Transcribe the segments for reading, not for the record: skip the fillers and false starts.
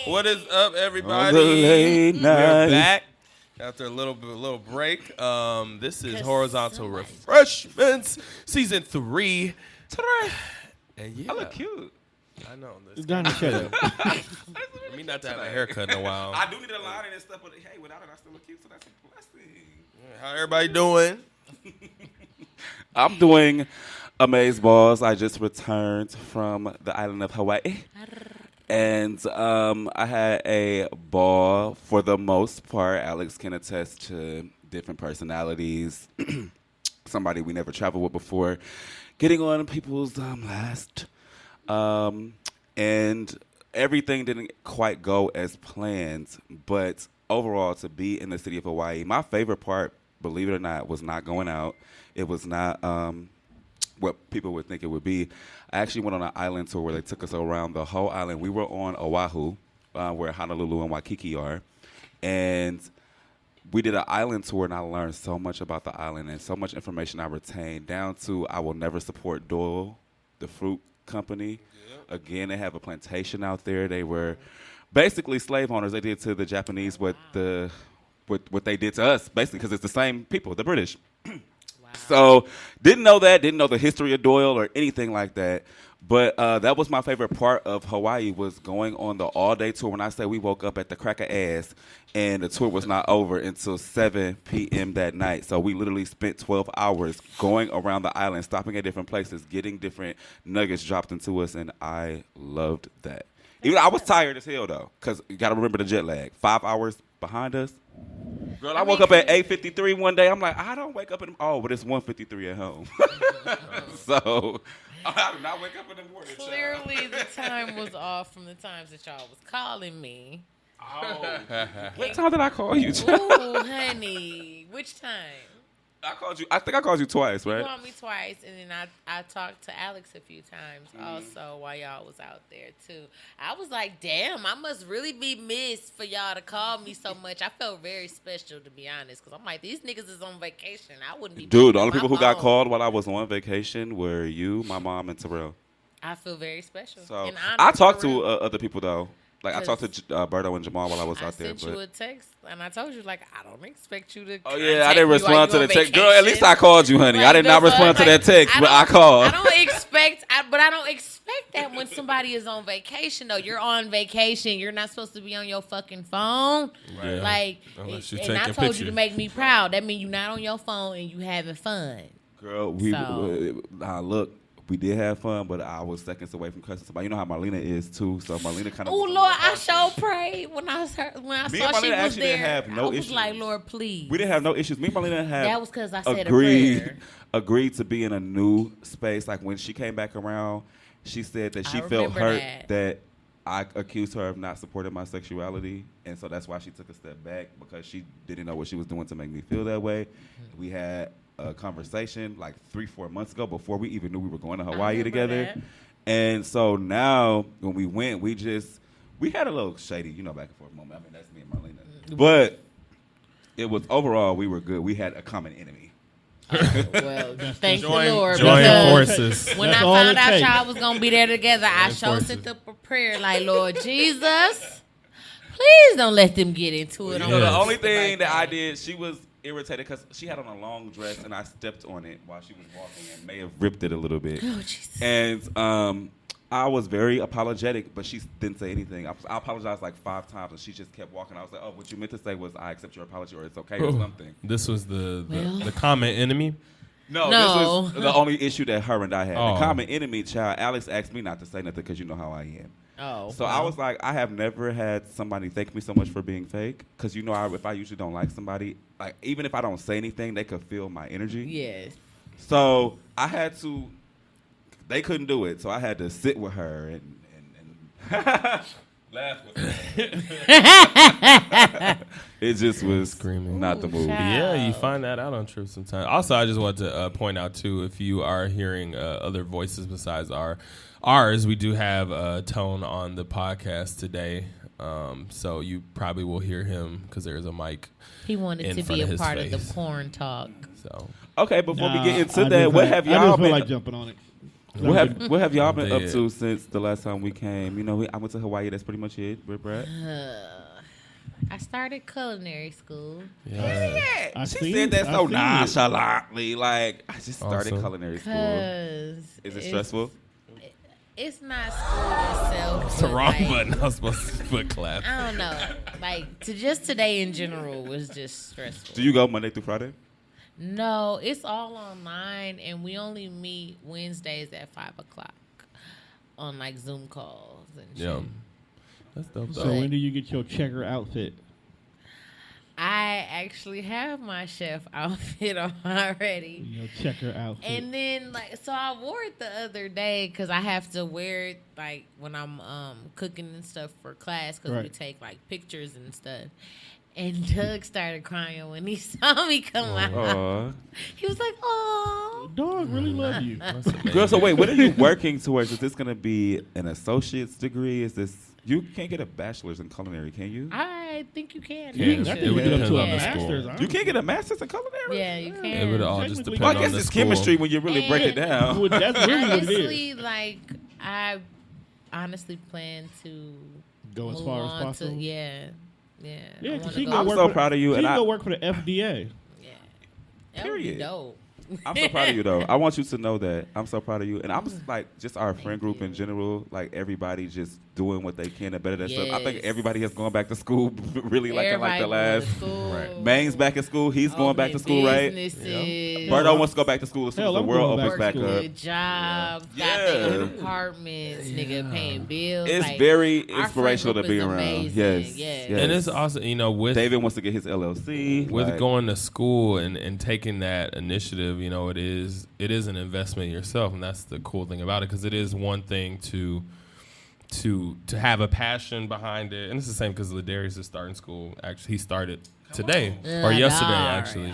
What is up, everybody? On the late night. We're back after a little break. This is Horizontal Refreshments, season 3. And yeah, I look cute. I know. Donnie, shut up. Me not to have a haircut in a while. I do need a line and stuff, but hey, without it, I still look cute, so that's a blessing. How everybody doing? I'm doing amazeballs. I just returned from the island of Hawaii. And I had a ball for the most part. Alex can attest to different personalities. Somebody we never traveled with before. Getting on people's last. And everything didn't quite go as planned. But overall, to be in the city of Hawaii, my favorite part, believe it or not, was not going out. It was not what people would think it would be. I actually went on an island tour where they took us around the whole island. We were on Oahu, where Honolulu and Waikiki are. And we did an island tour, and I learned so much about the island and so much information I retained, down to I will never support Doyle, the fruit company. Yeah. Again, they have a plantation out there. They were basically slave owners. They did to the Japanese what they did to us, basically, because it's the same people, the British. So didn't know the history of Doyle or anything like that. But that was my favorite part of Hawaii, was going on the all-day tour. When I say we woke up at the crack of ass, and the tour was not over until 7 p.m. that night. So we literally spent 12 hours going around the island, stopping at different places, getting different nuggets dropped into us, and I loved that. Even I was tired as hell, though, because you got to remember the jet lag. 5 hours behind us. Girl, I woke up at 8:53 one day. I'm like, I don't wake up but it's 1:53 at home. So I do not wake up in the morning. Clearly, the time was off from the times that y'all was calling me. Oh. What time did I call you? Ooh, honey. Which time? I think I called you twice, right? You called me twice, and then I talked to Alex a few times also while y'all was out there, too. I was like, damn, I must really be missed for y'all to call me so much. I felt very special, to be honest, because I'm like, these niggas is on vacation. I wouldn't be. Dude, the only people who got called while I was on vacation were you, my mom, and Terrell. I feel very special. So I talked to other people, though. Like, I talked to Berto and Jamal while I was out there. I sent you a text, and I told you, like, I don't expect you to. Oh, yeah, I didn't respond to the text. Vacation. Girl, at least I called you, honey. Like, I did not respond to that text, but I called. I don't expect that when somebody is on vacation, though. You're on vacation. You're not supposed to be on your fucking phone. Right. Like, and I told you to make me proud. That means you're not on your phone and you having fun. Girl, look. We did have fun, but I was seconds away from cussing somebody. You know how Marlena is, too. So Marlena kind of... Oh, Lord, I sure prayed when I saw she was there. Didn't have no I was issues. like, Lord, please. We didn't have no issues. Me and Marlena had... That was because I said a prayer. Agreed to be in a new space. Like, when she came back around, she said that she felt hurt that I accused her of not supporting my sexuality. And so that's why she took a step back, because she didn't know what she was doing to make me feel that way. Mm-hmm. We had a conversation like 3-4 months ago before we even knew we were going to Hawaii together. That. And so now when we went, we had a little shady, back and forth moment. I mean, that's me and Marlena. But it was overall, we were good. We had a common enemy. Well, thank the Lord. Join forces. When I found out y'all was going to be there together, I sure sent up a prayer like, Lord Jesus, please don't let them get into it. The only thing that I did, she was irritated because she had on a long dress and I stepped on it while she was walking and may have ripped it a little bit. Oh, Jesus. And I was very apologetic, but she didn't say anything. I apologized like 5 times and she just kept walking. I was like, oh, what you meant to say was I accept your apology or it's okay or something. This was the common enemy? No, this was the only issue that her and I had. The common enemy, child. Alex asked me not to say nothing because you know how I am. So I was like, I have never had somebody thank me so much for being fake. Because if I usually don't like somebody, like even if I don't say anything, they could feel my energy. Yes. So I had to, they couldn't do it. So I had to sit with her and laugh with her. It just was screaming, not the movie. Yeah, you find that out on trips sometimes. Also, I just want to point out, too, if you are hearing other voices besides ours, we do have Tone on the podcast today. So you probably will hear him because there's a mic. He wanted to be a part of the porn talk. So okay, before we get into that, what have y'all I just been? feel like jumping on it. What have y'all been up Dead. to since the last time we came? You know, I went to Hawaii. That's pretty much it. With Brad. I started culinary school. Yeah. She said that so nonchalantly. Like, I just started Awesome. culinary school. Cause Is it stressful? it's not school itself. It's the but, wrong like, button. I was supposed to put clap. I don't know. Like just today in general was just stressful. Do you go Monday through Friday? No, it's all online, and we only meet Wednesdays at 5:00 on like Zoom calls and shit. Yeah. That's dope, though. So when do you get your checker outfit? I actually have my chef outfit on already. Your checker outfit. And then, like, so I wore it the other day because I have to wear it, like, when I'm cooking and stuff for class because we take, like, pictures and stuff. And Doug started crying when he saw me come out. He was like, "Oh, dog really love you." Girl, so wait, what are you working towards? Is this going to be an associate's degree? Is this... You can't get a bachelor's in culinary, can you? I think you can. Yeah, That it would can get up depend to a on the school. master's. You can't get a master's in culinary? Yeah, you can. It would all just depend Well, I on guess the it's school. chemistry when you really break it down. Well, that's really what it is. Honestly, like, I honestly plan to Go as move far as on possible. to, yeah. Yeah, I 'cause wanna she go- can I'm work so for proud of you, She and can I- go work for the FDA. Yeah. That would be Period. dope. I'm so proud of you, though. I want you to know that. I'm so proud of you. And I'm just like, just our friend group in general, like everybody just doing what they can to better themselves. I think Yes. everybody has gone back to school really like in like the Everybody last. going to school. Right. Main's back at school. He's going back to school, right? Businesses. Birdo wants to go back to school as soon as Hell, the I'm world going opens back back to up. Good jobs, got Yeah. their own apartments, nigga paying bills. It's like, very our inspirational to friend be group is around. amazing. Yes. Yes. Yes. And it's also, you know, with David wants to get his LLC. with like, going to school and taking that initiative, you know, it is an investment in yourself, and that's the cool thing about it, because it is one thing to have a passion behind it, and it's the same because Ladarius is starting school. Actually, he started today or yesterday, actually.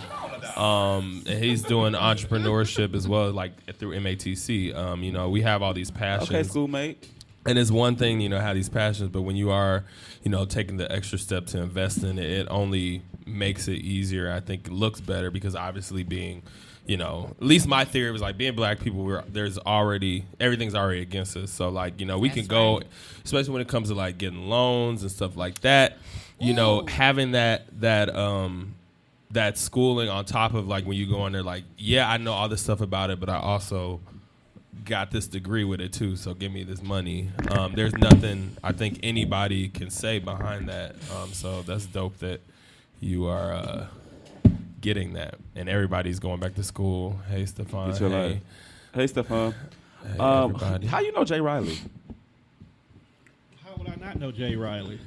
And he's doing entrepreneurship as well, like through MATC. You know, we have all these passions. okay, schoolmate. And it's one thing, you know, have these passions, but when you are, you know, taking the extra step to invest in it, it only makes it easier. I think it looks better because obviously being, you know, at least my theory was like being black people, everything's already against us. So like, you know, we can go, especially when it comes to like getting loans and stuff like that, you know, having that schooling on top of like when you go in there, like, yeah, I know all this stuff about it, but I also got this degree with it too, so give me this money. There's nothing I think anybody can say behind that. So that's dope that you are getting that, and everybody's going back to school. Hey, Stefan. Hey, Stefan. Hey, everybody. How you know Jay Riley? How would I not know Jay Riley?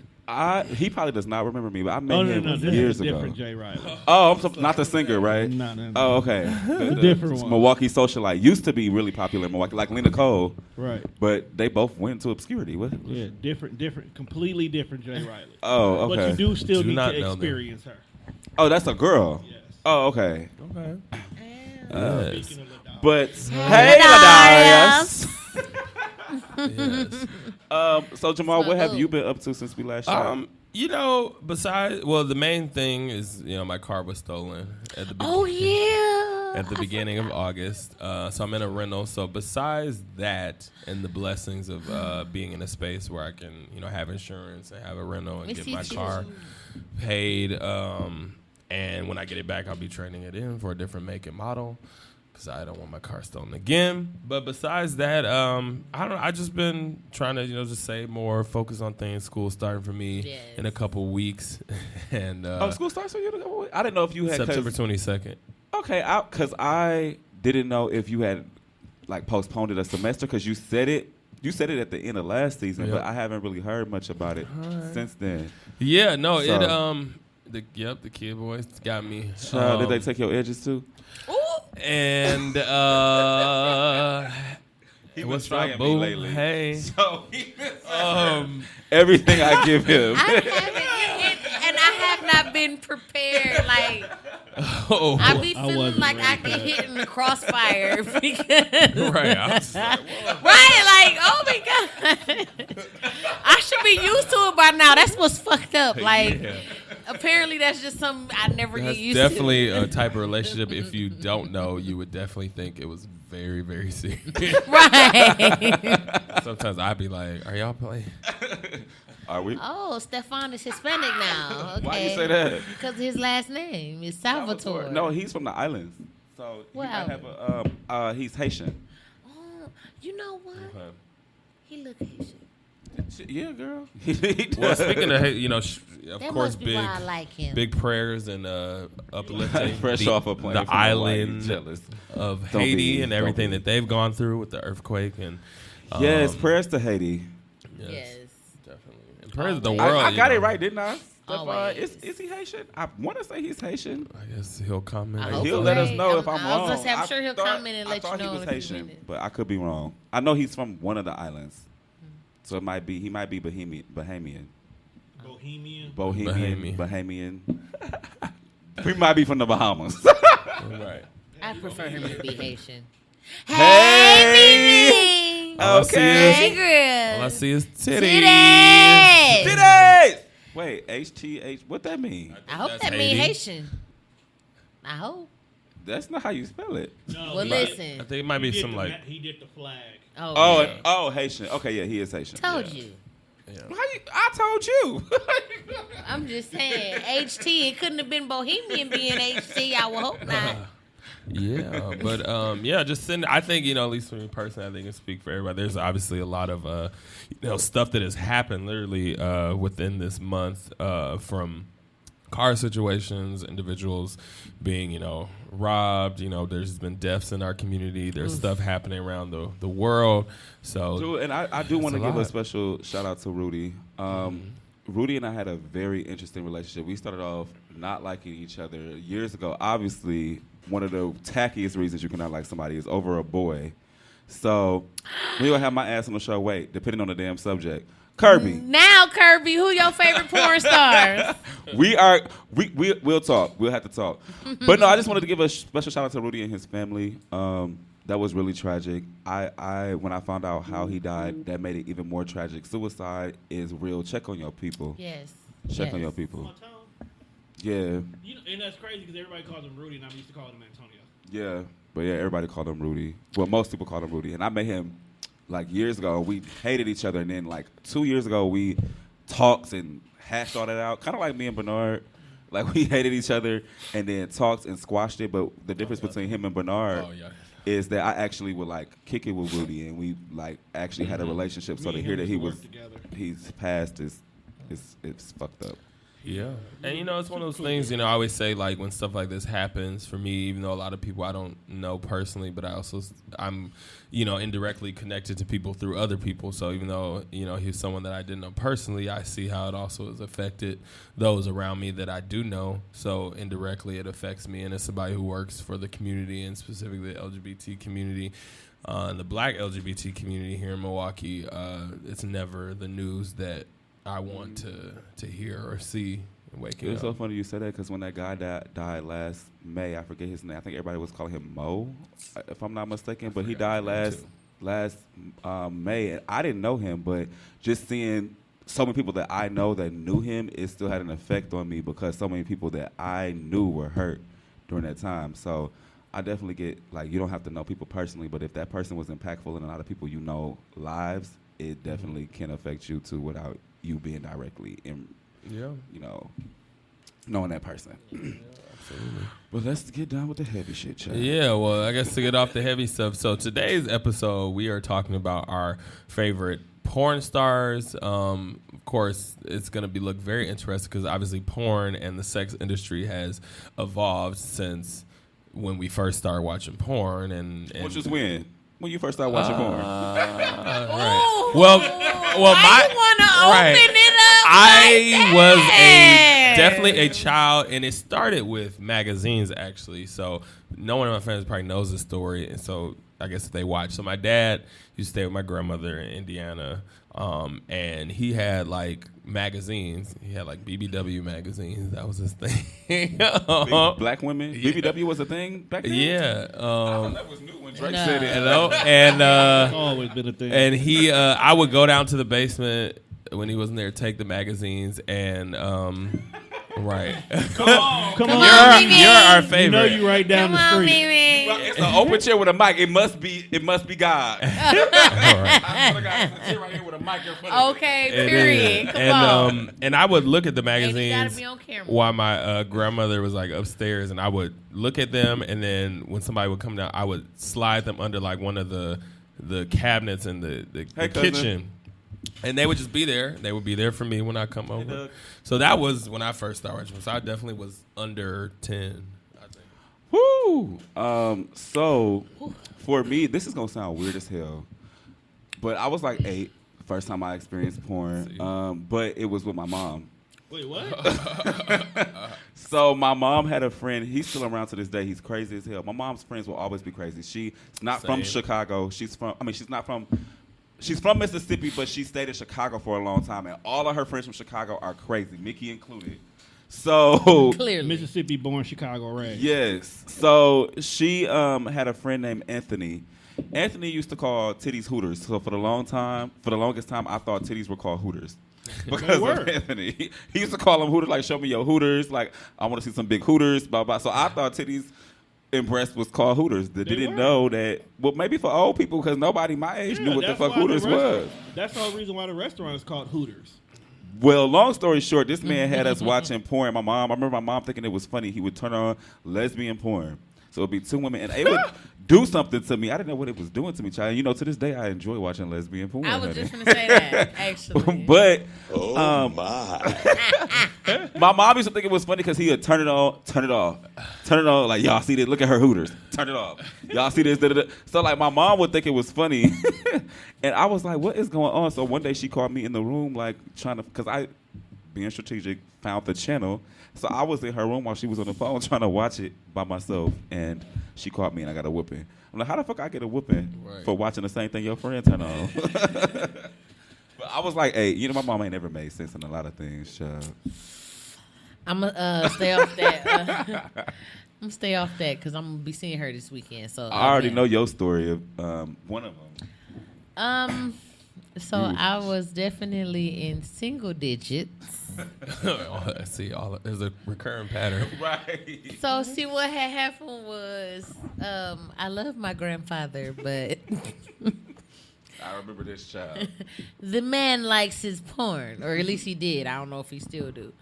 He probably does not remember me, but I met him This years is a ago. different Jay Riley. Oh, not the singer, right? No. Oh, okay. The different one. Milwaukee socialite used to be really popular in Milwaukee, like Lena Cole. Right. But they both went into obscurity. What? Yeah, different, completely different Jay Riley. Oh, okay. But you do still Do need not to know them. experience her. Oh, that's a girl. Yes. Oh, okay. Okay. Yes. Speaking of the dog. But hey, Ladarius. Yes. So Jamal, what have you been up to since we last shot? You know, the main thing is, you know, my car was stolen at the beginning of August. So I'm in a rental. So besides that and the blessings of being in a space where I can, you know, have insurance and have a rental and get my car paid, and when I get it back, I'll be trading it in for a different make and model because I don't want my car stolen again. But besides that, I don't know. I just been trying to, you know, just save more, focus on things. School starting for me in a couple weeks, and School starts for you? I didn't know if you had September 22nd. Okay, because I didn't know if you had like postponed it a semester because you said it. You said it at the end of last season, but I haven't really heard much about it since then. Yeah, no, So- the kid boys got me. Did they take your edges too? And what's trying up, me boo? lately. Hey, So everything I give him. I haven't, and I have not been prepared. Like, I be feeling wasn't like I ready for get that. hit in the crossfire because right. I was like, whoa. right, like, oh my god, I should be used to it by now. That's what's fucked up. Like, Yeah. Apparently, that's just something I never That's get used definitely to. a type of relationship. If you don't know, you would definitely think it was very, very serious. Right. Sometimes I'd be like, "Are y'all playing?" Are we? Oh, Stefan is Hispanic now. Okay. Why you say that? Because his last name is Salvatore. No, he's from the islands. So he What might have he's Haitian. Oh, you know what? Okay. He look Haitian. Yeah, girl. Well, speaking of, of That course, must be why I like him. big prayers and uplifting Fresh off a plane the from Hawaii, island jealous. of Don't Haiti be, and don't everything be. that they've gone through with the earthquake and Yes, prayers to Haiti. Yes. definitely. And prayers to the Always. world. I you got know. it right, didn't I? Always. Is he Haitian? I want to say he's Haitian. I guess he'll comment. I hope He'll so. let us know Right. if I'm I was wrong. gonna say, I'm I sure he'll thought- comment and I let you thought know he was in a few Haitian, minutes. but I could be wrong. I know he's from one of the islands, so he might be Bahamian. Bohemian. We might be from the Bahamas. Right. I prefer him to be Haitian. Hey, Mimi! All I see Hey, is- girl! All I see is titties. Titties! Titties! Wait, HTH, what that mean? I hope That's that means Haiti. Haitian. I hope. That's not how you spell it. No, Well, he listen. I think it might be did some the like. ma- he did the flag. Oh, yeah. Haitian. Okay, yeah, he is Haitian. Told Yeah. you. I told you. I'm just saying, HT. It couldn't have been Bohemian being HT. I would hope not. Yeah, but just send. I think at least for me personally, I think I speak for everybody. There's obviously a lot of stuff that has happened literally within this month from car situations, individuals being robbed. There's been deaths in our community. There's stuff happening around the world. So, Dude, and I do want to a give a lot. special shout out to Rudy. Rudy and I had a very interesting relationship. We started off not liking each other years ago. Obviously, one of the tackiest reasons you cannot like somebody is over a boy. So we gonna have my ass on the show. Wait, depending on the damn subject. Kirby, Now, Kirby, who your favorite porn stars? we'll talk. We'll have to talk. But no, I just wanted to give a special shout out to Rudy and his family. That was really tragic. I when I found out how he died, that made it even more tragic. Suicide is real. Check on your people. Yes. Check on Yes. your My people. tone. Yeah, You know, and that's crazy because everybody calls him Rudy, and I'm used to calling him Antonio. yeah. But yeah, everybody called him Rudy. Well, most people called him Rudy. And I met him like years ago. We hated each other. And then like 2 years ago, we talked and hashed all that out. Kind of like me and Bernard. Like we hated each other and then talked and squashed it. But the difference between him and Bernard is that I actually would like kick it with Rudy. And we like actually had a relationship. So Me to and hear him that he used was, to work together. he's passed is it's fucked up. Yeah. And, it's one of those things, I always say, like, when stuff like this happens, for me, even though a lot of people I don't know personally, but I'm, indirectly connected to people through other people. So even though, he's someone that I didn't know personally, I see how it also has affected those around me that I do know. So indirectly it affects me. And as somebody who works for the community and specifically the LGBT community, and the black LGBT community here in Milwaukee, it's never the news that I want to hear or see waking It's up. so funny you said that because when that guy died last May, I forget his name. I think everybody was calling him Mo, if I'm not mistaken. But he died last May, and I didn't know him. But just seeing so many people that I know that knew him, it still had an effect on me because so many people that I knew were hurt during that time. So I definitely get, like, you don't have to know people personally, but if that person was impactful in a lot of people lives, it definitely can affect you too without you being directly in, knowing that person. Absolutely. But let's get done with the heavy shit, Chad. Yeah, well, I guess to get off the heavy stuff. So today's episode, we are talking about our favorite porn stars. Of course, it's going to look very interesting because obviously porn and the sex industry has evolved since when we first started watching porn. And Which is when you first started watching porn. Right. Well, I want to open it up. I was that. definitely a child, and it started with magazines, actually. So no one in my family probably knows the story, and so I guess if they watch. So my dad used to stay with my grandmother in Indiana, and he had like magazines. He had like BBW magazines. That was his thing. Big black women. BBW was a thing back then. Yeah. That was new when Drake said it. Hello, and It's always been a thing. and he, I would go down to the basement when he wasn't there, take the magazines, and Right. Come on, Mimi. You're our You favorite. know you right down Come the on, street. Mimi. Well, it's an open chair with a mic. It must be God. All right. I swear to God, it's a chair right here with a mic in front of it. Okay, It period. is. Come and, on. and I would look at the And you gotta magazines be on camera. while my grandmother was like upstairs, and I would look at them, and then when somebody would come down, I would slide them under like one of the cabinets in the Hey, cousin. kitchen. And they would just be there. They would be there for me when I come over. Doug. So that was when I first started watching. So I definitely was under 10, I think. Woo! So for me, this is gonna sound weird as hell, but I was like 8, first time I experienced porn. But it was with my mom. Wait, what? So my mom had a friend. He's still around to this day. He's crazy as hell. My mom's friends will always be crazy. She's not from Same. Chicago. She's from Mississippi, but she stayed in Chicago for a long time, and all of her friends from Chicago are crazy, Mickey included. So Clearly. Mississippi born, Chicago raised. yes. So she had a friend named Anthony. Anthony used to call titties Hooters. So for the longest time, I thought titties were called Hooters. Because of Anthony. He used to call them Hooters, like, show me your Hooters. Like, I want to see some big Hooters, blah, blah. So I thought titties and breasts was called Hooters. They didn't know that. Well, maybe for old people, because nobody my age knew what the that's fuck why the Hooters was. That's the whole reason why the restaurant is called Hooters. Well, long story short, this man had us watching porn. I remember my mom thinking it was funny. He would turn on lesbian porn. So it'd be 2 women, and it would do something to me. I didn't know what it was doing to me, child. You know, to this day, I enjoy watching lesbian porn. I was honey. just going to say that, actually. But My. my mom used to think it was funny because he would turn it on, turn it off, turn it on. Like, y'all see this? Look at her Hooters. Turn it off. Y'all see this? Da, da, da. So like, my mom would think it was funny, and I was like, what is going on? So one day she called me in the room, like trying to, because I, being strategic, found the channel. So I was in her room while she was on the phone trying to watch it by myself, and she caught me, and I got a whooping. I'm like, how the fuck I get a whooping for watching the same thing your friend turn on? But I was like, hey, you know, my mom ain't never made sense in a lot of things, child. I'm going to stay off that. I'm going to stay off that because I'm going to be seeing her this weekend. So I already know your story of one of them. So I was definitely in single digits. I see, there's a recurring pattern. Right. So see what had happened was I love my grandfather, but I remember this child. the man likes his porn, or at least he did. I don't know if he still do,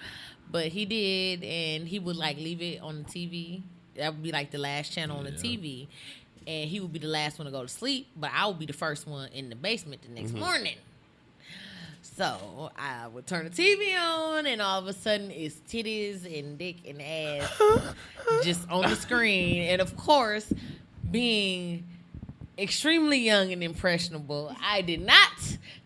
but he did, and he would like leave it on the TV. That would be like the last channel on the TV, and he would be the last one to go to sleep. But I would be the first one in the basement the next morning. So I would turn the TV on, and all of a sudden it's titties and dick and ass just on the screen. And of course, being extremely young and impressionable, I did not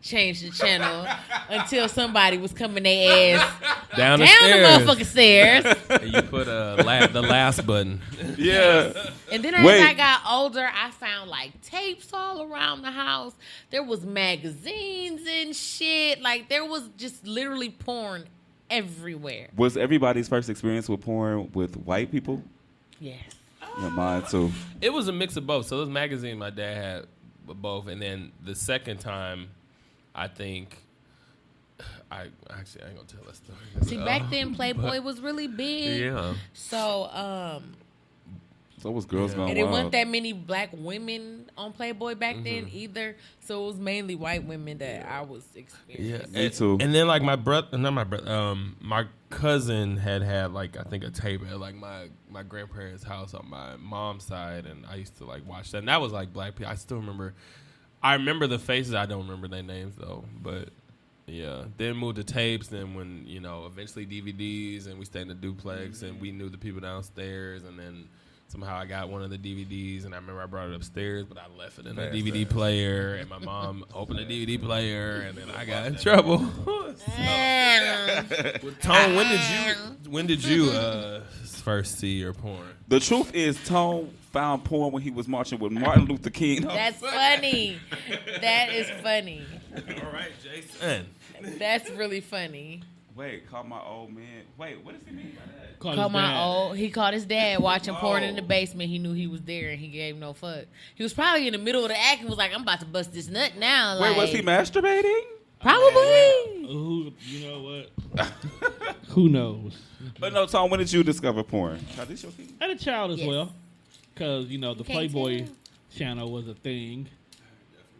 change the channel until somebody was coming their ass Down the the stairs. motherfucking stairs. And you put the last button. Yeah. And then as Wait. I got older, I found like tapes all around the house. There was magazines and shit. Like there was just literally porn everywhere. Was everybody's first experience with porn with white people? Yes. Yeah, mine too. It was a mix of both. So those magazines my dad had both, and then the second time, I think I ain't gonna tell that story. See, back then Playboy was really big. Yeah. So, So was Girls Gone and there Wild. wasn't that many black women on Playboy back then either. So it was mainly white women that I was experiencing. Yeah, Me too. And then like my cousin had like I think a tape at like my grandparents' house on my mom's side, and I used to like watch that. And that was like black people. I still remember. I remember the faces. I don't remember their names though. But yeah, then moved to tapes. Then when eventually DVDs, and we stayed in the duplex, and we knew the people downstairs, and then. Somehow I got one of the DVDs, and I remember I brought it upstairs, but I left it in the DVD player, and my mom opened the DVD player, and then I got in trouble. Well, Tone, when did you first see your porn? The truth is, Tone found porn when he was marching with Martin Luther King. That's funny. That is funny. All right, Jason. That's really funny. Wait, call my old man. Wait, what does he mean by that? He called his dad watching porn in the basement. He knew he was there, and he gave no fuck. He was probably in the middle of the act and was like, "I'm about to bust this nut now." Wait, Like, was he masturbating? Probably. Who, you know what? Who knows? But no, Tom, when did you discover porn? This your thing? And a child as Yes. well, because the Can't Playboy tell. channel was a thing.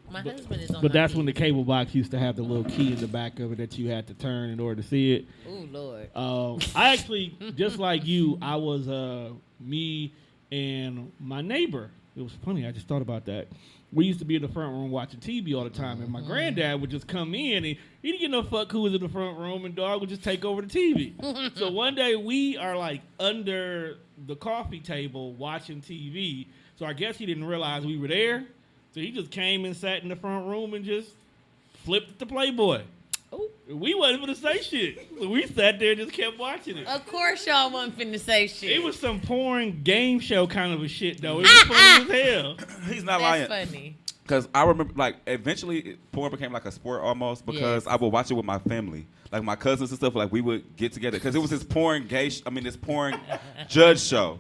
My husband is on But my that's feet. when the cable box used to have the little key in the back of it that you had to turn in order to see it. Ooh, Lord. I actually, just like you, I was me and my neighbor. It was funny. I just thought about that. We used to be in the front room watching TV all the time, and my granddad would just come in, and he didn't give no fuck who was in the front room, and dog would just take over the TV. So one day we are like under the coffee table watching TV. So I guess he didn't realize we were there. So he just came and sat in the front room and just flipped the Playboy. Ooh. We wasn't going to say shit. So we sat there and just kept watching it. Of course y'all wasn't finna say shit. It was some porn game show kind of a shit, though. It was funny as hell. He's not That's lying. funny. Because I remember, like, eventually porn became like a sport almost because Yes. I would watch it with my family. Like, my cousins and stuff, like, we would get together. Because it was this porn this porn judge show.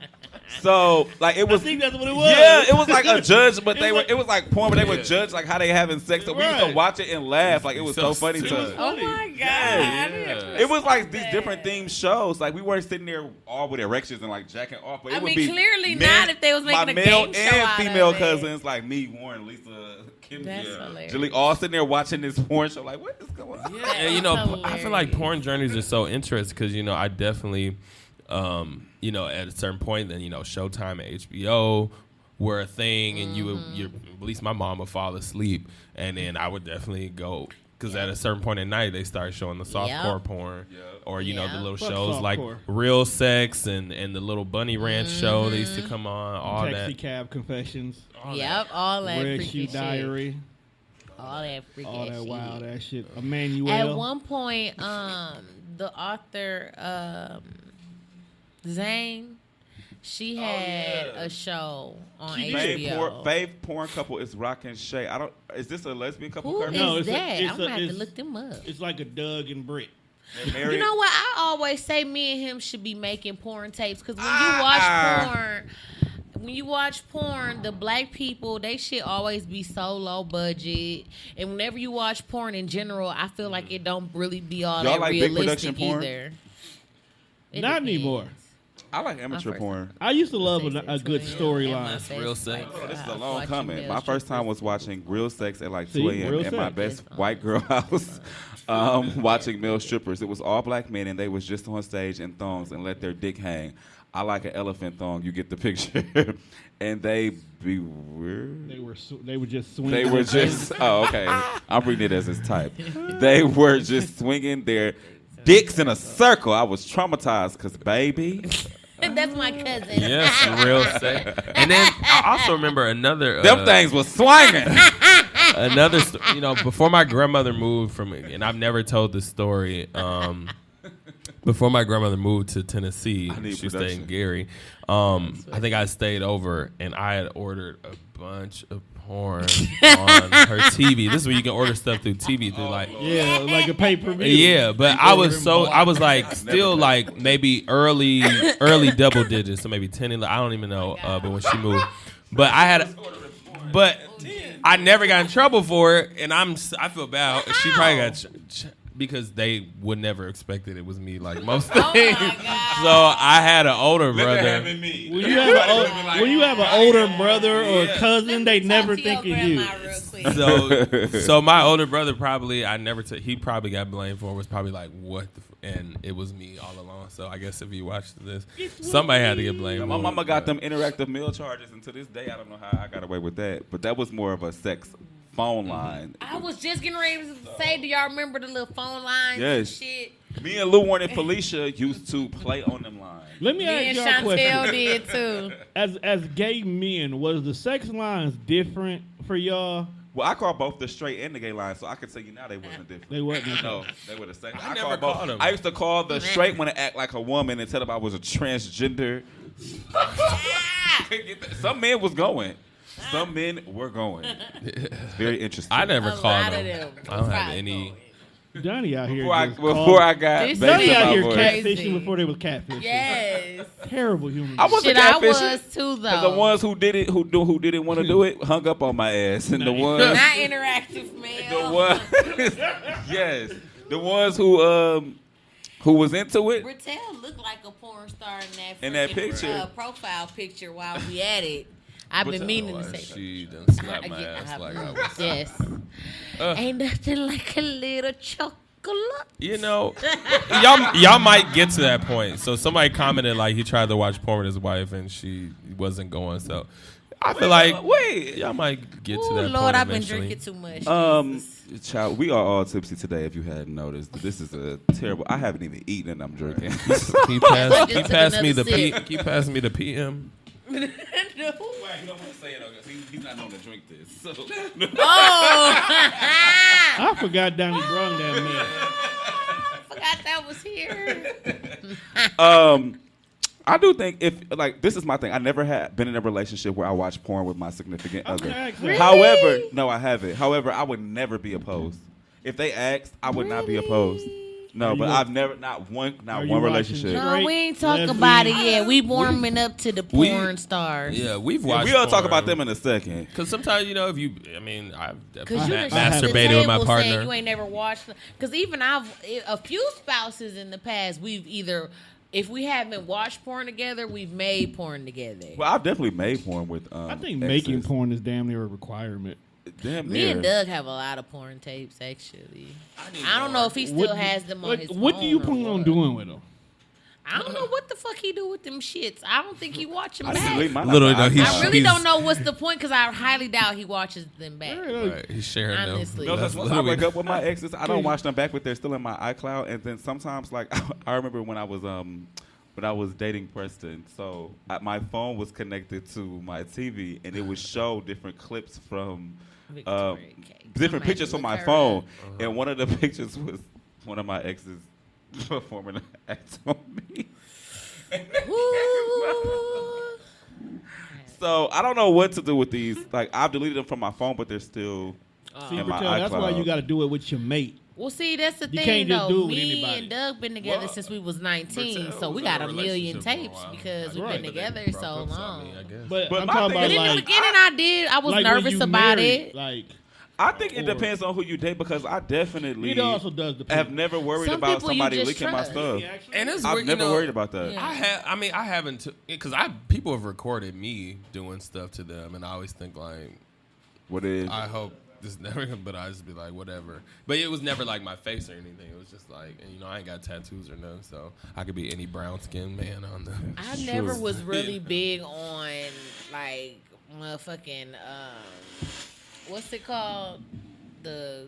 So, like, it was. I think that's what it was. Yeah, it was like a judge, but It it was like porn, but they would judge, like, how they having sex. So we used to Right. watch it and laugh. Like, it was so funny It to was us. funny. Oh my God. Yeah. It was like these different themed shows. Like, we weren't sitting there all with erections and, like, jacking off. But it I would mean, be clearly men- not if they was making my a male game show and out female of it. cousins, like me, Warren, Lisa, Kim, That's hilarious. Julie, all sitting there watching this porn show. Like, what is going on? Yeah, and I feel like porn journeys are so interesting because I definitely, at a certain point, then Showtime and HBO were a thing, and at least my mom would fall asleep, and then I would definitely go because at a certain point at night they started showing the softcore porn, or the little Fuck shows like softcore. Real Sex and the little Bunny Ranch show they used to come on, all Taxi that. Cab Confessions, Yep, all that Red freaky Shoe shit. Diary, All that freaky all that shit. wild ass shit. Emmanuel. At one point, the author Zane, she had a show on HBO. Fave porn couple is Rock and Shay. Is this a lesbian couple? Who Kurt? is No, it's a- that? it's I'm gonna a- have to it's- look them up. It's like a Doug and Britt. They're married. You know what? I always say me and him should be making porn tapes because when you watch porn, the black people, they shit always be so low budget. And whenever you watch porn in general, I feel like it don't really be all Y'all that like big production realistic porn? either. It Not depends. anymore. I like amateur first- porn. I used to love Sex a and good Twin, storyline. and my Real best sex. friend, This is a watching long coming. male My first time strippers. was watching Real Sex at like See, 2 a.m. Real at my Sex. best Yes. white girl house, watching male strippers. It was all black men, and they was just on stage in thongs and let their dick hang. I like an elephant thong. You get the picture. And they be weird. They were just swinging. They were just. Oh, okay. I'm reading it as his type. They were just swinging their dicks in a circle. I was traumatized because, baby. That's my cousin. Yes, Real Sex. And then I also remember another. Them things was swinging. Another, before my grandmother moved from, and I've never told this story. Before my grandmother moved to Tennessee, I need she stayed in production. Gary. I think I stayed over, and I had ordered a bunch of porn on her TV. This is where you can order stuff through TV through like. Yeah, like a pay-per-view. Yeah, but I was like still like maybe early double digits, so maybe 10, 11, I don't even know. But when she moved, but I never got in trouble for it, and I feel bad. She probably got because they would never expect it was me like most things. So I had an older brother. When you have an older brother or cousin, they never think of you. So my older brother probably he probably got blamed for it, was probably like what and it was me all along. So I guess if you watched this, somebody had to get blamed. My for mama it, got but- them interactive meal charges, and to this day, I don't know how I got away with that. But that was more of a sex phone line. I was just getting ready to say, do y'all remember the little phone lines Yes. and shit? Me and Lou Warren and Felicia used to play on them lines. Let me Me and ask y'all a Chantel question. did too. As gay men, was the sex lines different for y'all? Well, I call both the straight and the gay lines, so I can tell you now they wasn't different. They wasn't. No, they were the same. I call never both. called them. I used to call the straight one to act like a woman and tell them I was a transgender. Some men was going. Some men were going. It's very interesting. I never A called lot of them. them I don't have tried any. going. Donnie out here. Before I got This back Donnie to out my here voice. catfishing before they was catfishing. Yes. Terrible human. I wasn't Shit, I catfishing. was too, though. Cause the ones who did it, who didn't want to do it, hung up on my ass, and the ones, Not interactive, man. the ones, yes, the ones who was into it. Brittelle looked like a porn star In that freaking, picture. Profile picture while we at it. I've been meaning to say. She done slapped my ass like I was. Yes. Ain't nothing like a little chocolate. You know, y'all might get to that point. So somebody commented like he tried to watch porn with his wife and she wasn't going. So I feel like y'all might get to Ooh, that point. Lord, I've been eventually. drinking too much. Jesus. Child, we are all tipsy today. If you hadn't noticed, this is a terrible. I haven't even eaten and I'm drinking. Can you pass took me the another sip. Can you pass me the PM? No. He don't want to say it because he's not known to drink this. So. Oh, I forgot Donnie brung that man. I forgot that was here. I do think this is my thing. I never had been in a relationship where I watched porn with my significant other. Really? However, no, I haven't. However, I would never be opposed. If they asked, I would not be opposed. No, but I've never not one relationship. No, we ain't talking Lesbian? about it yet. We warming up to the porn stars. Yeah, we've Yeah, watched. we'll talk porn. about them in a second. Because sometimes, I've Cause you definitely done masturbated with my partner. You ain't never watched. Because even a few spouses in the past, we've either, if we haven't watched porn together, we've made porn together. Well, I've definitely made porn with. I think exes. making porn is damn near a requirement. Damn Me near. and Doug have a lot of porn tapes, actually. I don't know if he still has them on his phone. What do you or plan on what. doing with them? I don't know what the fuck he do with them shits. I don't think he watch them I just leave back. mine Literally, outside. though, he's- I really don't know what's the point because I highly doubt he watches them back. Right, he's sharing Honestly. them. No, That's because once I literally- break up with my exes, I don't watch them back, but they're still in my iCloud. And then sometimes, like, I remember when I was dating Preston, so my phone was connected to my TV, and it would show different clips from Victoria K. different Somebody pictures from look my her phone. up. And one of the pictures was one of my exes performing an act on me. Ooh. So I don't know what to do with these. Like, I've deleted them from my phone, but they're still See, in my Bertel, that's why iCloud. you got to do it with your mate. Well, see, that's the You thing, can't just though. do it with Me anybody. and Doug been together Well, since we was 19, Bertel so we was got in a a million relationship for a tapes while. because we've Right. been But together Broke so up, long. I guess. But But I'm my talking thing about But in the like, beginning, I was like when nervous you about married, it. Like, I think it Or- depends on who you date because I definitely it also does depend. have never worried Some about people you somebody just leaking my trust. stuff. And it's I've weird, never worried about that. Yeah. I haven't because people have recorded me doing stuff to them, and I always think like, What is? I hope this never, but I just be like, whatever. But it was never like my face or anything. It was just like, and, I ain't got tattoos or nothing, so I could be any brown skinned man on the. I never was really big on like motherfucking what's it called? The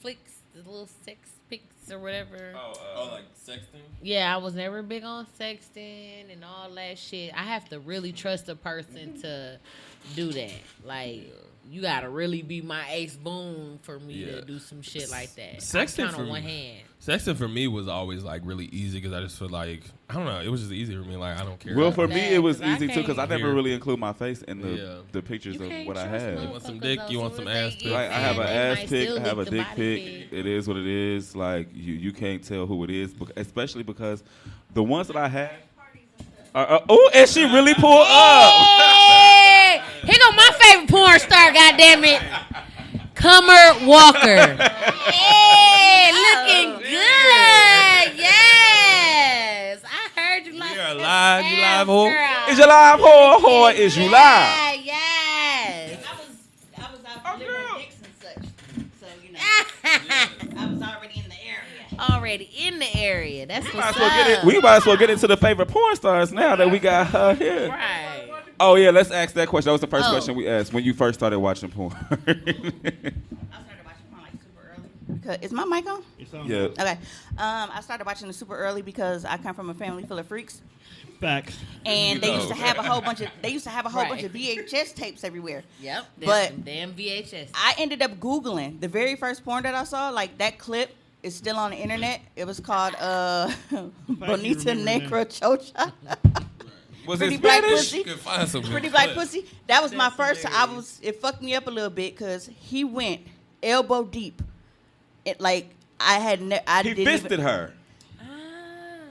flicks, the little sex pics or whatever. Like sexting. Yeah, I was never big on sexting and all that shit. I have to really trust a person to do that. Like, you gotta really be my ace boom for me to do some shit like that. Sexting kind for of one me- hand. Sexting for me was always like really easy because I just feel like I don't know. It was just easy for me. Like I don't care. Well, for me, that, it was 'cause I easy too because I can't- never Here. really include my face in Yeah. the pictures You of can't what I trust have. You want some motherfuckers, dick? though, You want soon some as they ass get pic? Like I have an fat, they ass might pic, still I have a lick the dick body pic. It is what it is. Like you can't tell who it is, especially because the ones that I have. Oh, and she really pulled up. Hey, here go my favorite porn star. Goddamn it, Comer Walker. Hey, looking good. Yes, I heard you like. We are that live. You live, ass, ho? girl. Is you live, whore? Is you live? Yeah, yes. I was out delivering dicks and such. So, I was already in the area. Already in the area. That's what's We might as well get into the favorite porn stars now that we got her here. Right. Oh yeah, let's ask that question. That was the first Oh. question we asked when you first started watching porn. I started watching porn like super early. Because, is my mic on? it's on Yeah. Okay. I started watching it super early because I come from a family full of freaks. facts. And they used to have a whole bunch of Right. bunch of VHS tapes everywhere. Yep. But- Them damn VHS. I ended up Googling the very first porn that I saw, like that clip is still on the internet. It was called Bonita remember Negra Chocha. Was Pretty it black Spanish? pussy. You can find some Pretty good Black clips. Pussy. That was my That's first. hilarious. It fucked me up a little bit because he went elbow deep. It like I He didn't fisted even, her.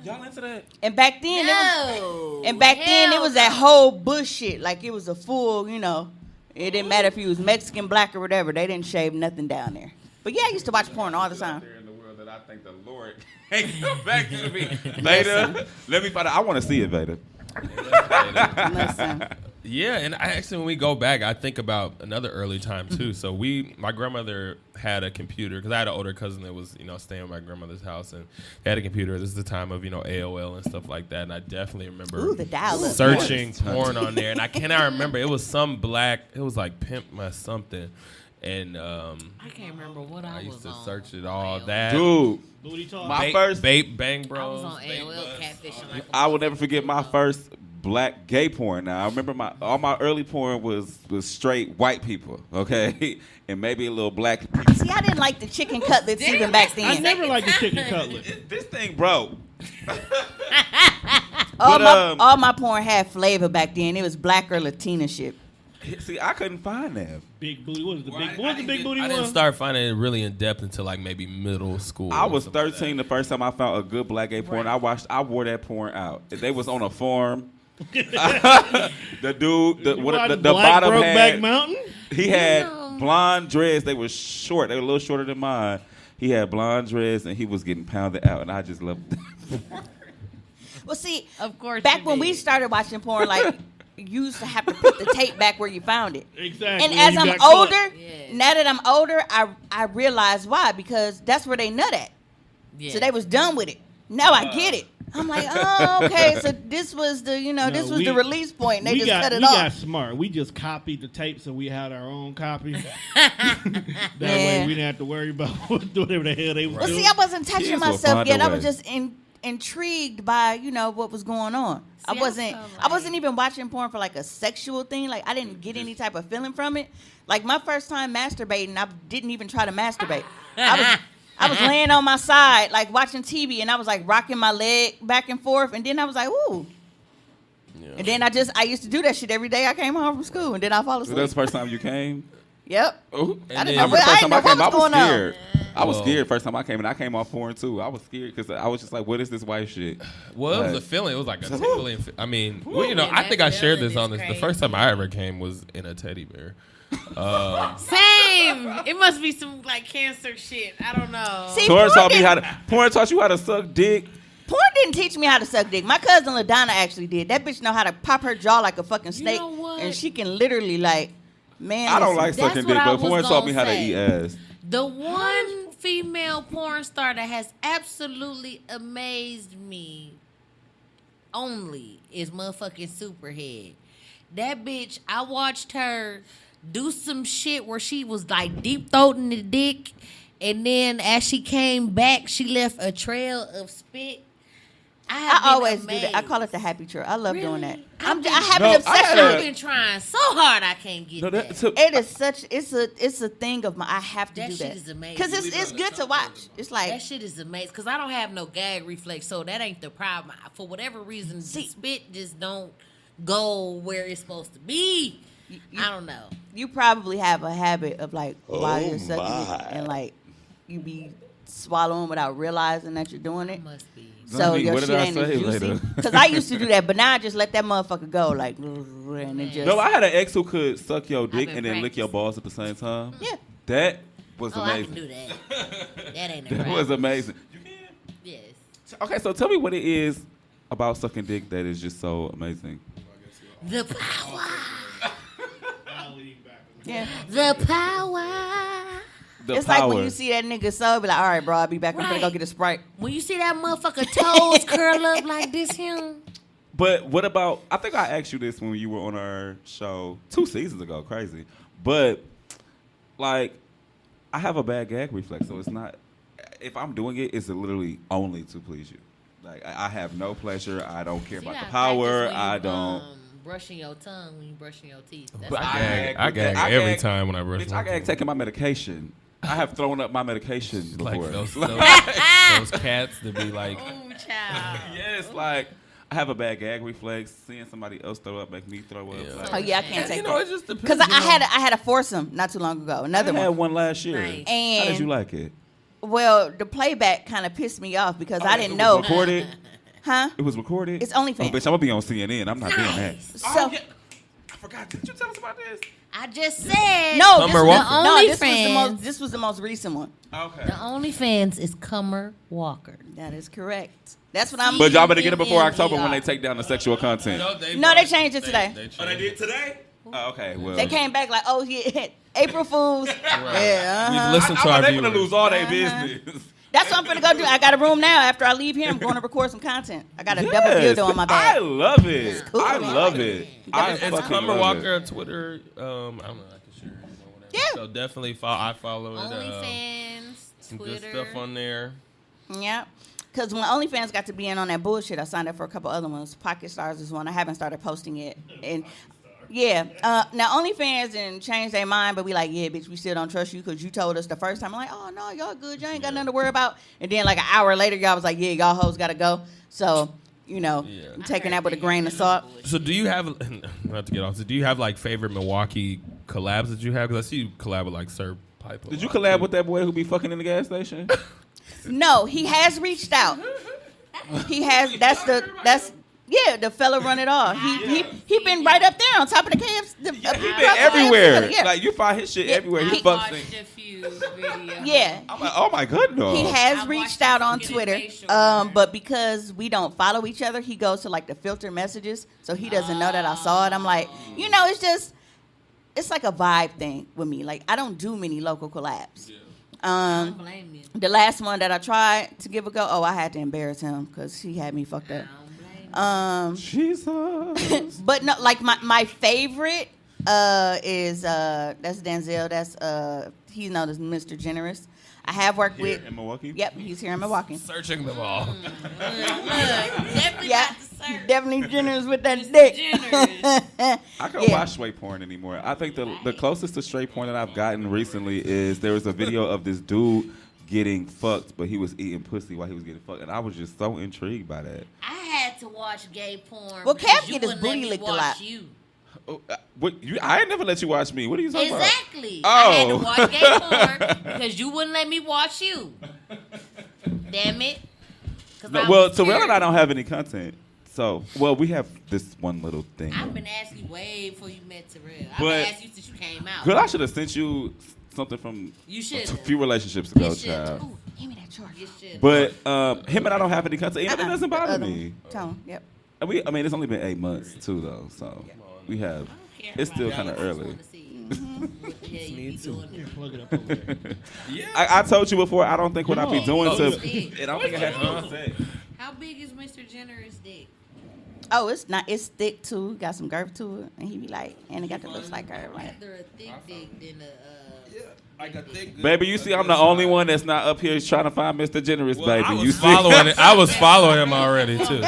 Y'all into that? and back then No. it Hell was no. that whole bullshit. Like it was a full, it didn't matter if you was Mexican, black, or whatever. They didn't shave nothing down there. But yeah, I used to watch porn all the time. There in the world that I think the Lord can't come back to me. Veda, let me find out. I want to see it, Veda. Listen. Yeah, and when we go back, I think about another early time too. So my grandmother had a computer because I had an older cousin that was, staying at my grandmother's house, and they had a computer. This is the time of, AOL and stuff like that, and I definitely remember The dial-up. searching porn on there, and I cannot remember. It was some black. It was like Pimp My Something, and I can't remember what I was used to on. search it all. That Dude, Booty talk. my first. Bape Bang I Bros. was on AOL catfishing. Like I will never forget my first black gay porn. Now I remember all my early porn was straight white people, okay, and maybe a little black people. See, I didn't like the chicken cutlets even back I then. never liked the chicken cutlet. This thing broke. All my porn had flavor back then. It was black or Latina shit. See, I couldn't find them. Big booty. What was the Well, big? What was the big booty I one? didn't start finding it really in depth until like maybe middle school. I or was something like 13 the first time I found a good black gay porn. I wore that porn out. They was on a farm. The dude, the Black bottom Brokeback had, Mountain. he had blonde dreads. They were short. They were a little shorter than mine. He had blonde dreads, and he was getting pounded out, and I just loved it. Well, see, Of course. back you when did. we started watching porn, like you used to have to put the tape back where you found it. Exactly. And when as you I'm got caught. older, Yeah. now that I'm older, I realize why, because that's where they nut at. Yeah. So they was done with it. Now I get it. I'm like, oh, okay. So this was the, this was the release point. And they just cut it we off. got smart. We just copied the tape, so we had our own copy. That way, we didn't have to worry about whatever the hell they were Well, doing. see, I wasn't touching Kids will myself find yet. a I was way. just intrigued by, what was going on. I See, wasn't. feel I wasn't like- even watching porn for like a sexual thing. Like I didn't get any type of feeling from it. Like my first time masturbating, I didn't even try to masturbate. I was laying on my side, like watching TV, and I was like rocking my leg back and forth, and then I was like, ooh. Yeah. And then I used to do that shit every day I came home from school, and then I fall So asleep. that's the first time you came? Yep. Ooh. And I then- didn't I know, remember the I first didn't time know I what came, I was was going on. scared. I was Well- scared first time I came, and I came off porn too. I was scared because I was just like, what is this white shit? Well, it was a Like, feeling. It was like a tingling. I mean, Man, I think I that shared this feeling on is this. The crazy. first time I ever came was in a teddy bear. Same. It must be some like cancer shit. I don't know. See, Porn porn taught me didn't- porn taught you how to suck dick. Porn didn't teach me how to suck dick. My cousin LaDonna actually did. That bitch know how to pop her jaw like a fucking snake, know what? and she can literally like, man. I don't listen. like That's sucking what dick, I but was porn taught me gonna how to say. eat ass. The one female porn star that has absolutely amazed me only is motherfucking Superhead. That bitch, I watched her do some shit where she was like deep throating the dick, and then as she came back, she left a trail of spit. I always do that. I call it the happy trail. I love doing that. Really? I have No, an I obsession had a- with I've it. been trying so hard, I can't get No, that. that's a, It is such. It's a thing of my. I have to That do shit that is amazing. because it's good to watch. It's like That shit is amazing because I don't have no gag reflex, so that ain't the problem. For whatever reason, the spit just don't go where it's supposed to be. I don't know. you probably have a habit of like while Oh you're sucking it and like you be swallowing without realizing that you're doing it. Must be. So Honey, your what shit did I ain't as say juicy. later? Because I used to do that, but now I just let that motherfucker go, like, and it just. no, I had an ex who could suck your dick been and then lick your practicing. balls at the same time. Yeah. That was Oh, I can amazing. do that. That ain't a That problem. was amazing. Yes. Okay, so tell me what it is about sucking dick that is just so amazing. The power. Yeah. The power. The It's power. like when you see that nigga so, be like, all right, bro, I'll be back. I'm gonna go Right. get a Sprite. When you see that motherfucker toes curl up like this, him. But what about? I think I asked you this when you were on our show 2 seasons ago. Crazy, but like, I have a bad gag reflex, so it's not. If I'm doing it, it's literally only to please you. Like I have no pleasure. I don't care See, about you the gotta power. practice when I you, don't. Brushing your tongue when you brushing your teeth. That's But all. I gag every time when I brush Bitch, my I gag teeth. taking my medication. I have thrown up my medication Like before. those cats that be like, Ooh, child. Yes, like I have a bad gag reflex. Seeing somebody else throw up make me throw up. Yeah. Like, Oh yeah, I can't you take know, it that. just depends. Because I had a foursome not too long ago. Another I had one. one last year. Nice. How did you And like it? Well, the playback kind of pissed me off because I didn't It know. was recorded. Huh? It was recorded. It's OnlyFans. Oh, bitch, I'm gonna be on CNN. I'm not doing that. So I forgot. Did you tell us about this? I just said no, Summer this, Walker. no, OnlyFans. this was the most recent one. Okay. The OnlyFans is Cummer Walker. That is correct. That's what I'm. But y'all better get it before October when CMMER. they take down the sexual content. No, they changed it today. Oh, they did today? Oh, okay. Well, They came back like, oh yeah, April Fools. Yeah, We've listened to our they're gonna viewers. lose all their business. that's what I'm gonna go do. I got a room now. After I leave here, I'm going to record some content. I got a double Yes, dildo on my I back. love it. cool. I love it. I It's fucking Cumber love Walker it. on Twitter. I don't know. I can share it or whatever. Yeah. So definitely I follow it. OnlyFans, Some Twitter. good stuff on there. Yeah. Because when OnlyFans got to be in on that bullshit, I signed up for a couple other ones. Pocket Stars is one. I haven't started posting yet. And yeah, now OnlyFans and change their mind, but we like, yeah, bitch, we still don't trust you because you told us the first time. I'm like, oh no, y'all good. Y'all ain't got nothing to worry about. And then like an hour later, y'all was like, yeah, y'all hoes gotta go. So, you know, Yeah. I'm taking that with a grain of salt. So do you have, not to get off, so do you have like favorite Milwaukee collabs that you have? Because I see you collab with like Sir Piper. Did you collab with that boy who be fucking in the gas station? No, he has reached out. He has. The fella run it all. He been right up there on top of the KFC. He been everywhere. Yeah. Like you find his shit Yeah. everywhere. He I fucks Watched things. a few videos. Yeah. I'm like, oh my goodness. He has I reached watched out him on get his Twitter, facial done. but because we don't follow each other, he goes to like the filter messages, so he doesn't know that I saw it. I'm like, it's like a vibe thing with me. Like I don't do many local collabs. I don't blame you. The last one that I tried to give a go, I had to embarrass him because he had me fucked I up. don't blame you. Jesus. But no, like my favorite is that's Denzel. That's he's known as Mr. Generous. I have worked Here with. in Milwaukee? Yep, he's here in Milwaukee. Searching them all. Look, definitely Yeah, not the search. definitely generous with that Mr. dick. Generous. I can't watch straight porn anymore. I think the closest to straight porn that I've gotten recently is there was a video of this dude getting fucked, but he was eating pussy while he was getting fucked, and I was just so intrigued by that. I had to watch gay porn. Well, because Cap you get his wouldn't let booty me licked a watch lot. You. I ain't never let you watch me. What are you talking about? Exactly. Oh. I had to watch gay porn because you wouldn't let me watch you. Damn it. 'Cause I Well, was Terrell and I scared. don't have any content. So, we have this one little thing. I've been asking you way before you met Terrell. I've But- been asking you since you came out. Girl, I should have sent you something from You should. a few relationships ago, You should. child. Ooh, give me that charge. You should. But him and I don't have any content. And it doesn't The bother other me. one. Tone. Yep. I mean, it's only been 8 months too, though. So we have. I don't care It's about still that. kind I of just early. wanna see what the hell you be doing there. Plug it up over there. Yeah. I told you before. I don't think what I be doing Oh, to. shit. I don't think it has to do with sex. How big is Mr. Generous' dick? Oh, it's not. It's thick too. Got some girth to it, and he be like, and it got the looks like her. Like, Rather a thick dick than a. Like a thick, good- Baby, you see, I'm the only one that's not up here trying to find Mr. Generous, Well, baby. I You was see? following it. I was following him already too.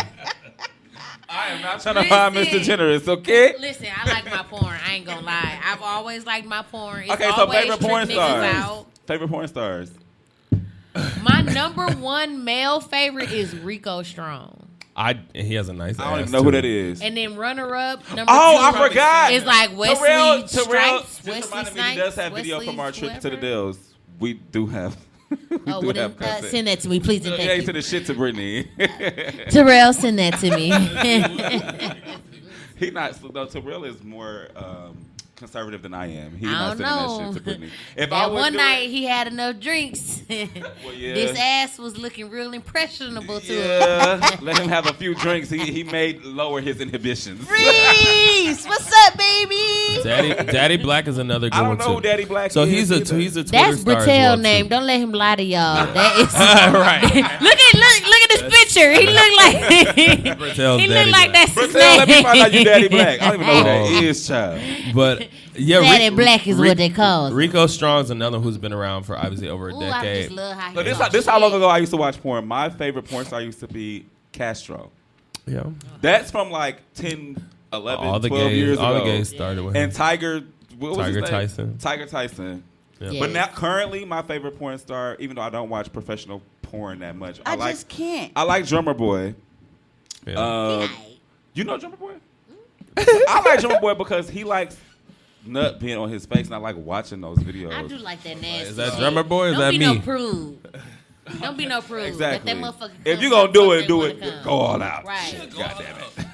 I am not trying to find Listen. Mr. Generous, okay? Listen, I like my porn. I ain't gonna lie. I've always liked my porn. It's Okay, so always favorite porn trick niggas stars. out. Favorite porn stars. My number one male favorite is Rico Strong. He has a nice. I don't ass, even know who too. that is. And then runner up number Oh, two I forgot. is like Wesley Terrell Stripes. just Wesley reminded me Snipes. he does have video Wesley from our trip to the whoever. Dells. We do have. we Oh, do well, have then, content. send that to me, please. And Yeah, thank to the shit to Brittany. you. Terrell, send that to me. He not. No, Terrell is more conservative than I am. He's I not don't sending know. that shit to Brittany. If I That would one do night it, he had enough drinks. yeah. This ass was looking real impressionable to him. yeah, let him have a few drinks. He may lower his inhibitions. Reese, what's up, baby? Daddy Black is another good I one don't know too. who Daddy Black So is. he's a either. Twitter That's star as Bertel well, name. too. Don't let him lie to y'all. That is Right. look at this picture. He look like Bertel's he Daddy look like Black. that's his Bertel, let me name. find out you Daddy Black. I don't even know who Oh. that is, child. But yeah, Daddy Black is what they call him. Rico Strong's another who's been around for obviously over a Ooh, I decade. just love how he So this talks this how long shit. ago I used to watch porn. My favorite porn star used to be Castro. Yeah, That's from like 10, 11, all the 12 gays, years all ago. the gays started with him. And Tiger, what was Tiger his name? Tyson. Tiger Tyson. Yeah. Yeah. But now, currently, my favorite porn star, even though I don't watch professional porn that much, I like just can't. I like Drummer Boy. Yeah. You know Drummer Boy? I like Drummer Boy because he likes nut being on his face, and I like watching those videos. I do like that nasty. Is that shit. drummer boy or is Don't that be me? no prude. Don't be no prude. Exactly. Let that motherfucker If come you gonna fuck do they it, do wanna it. come. Go all out. Right. God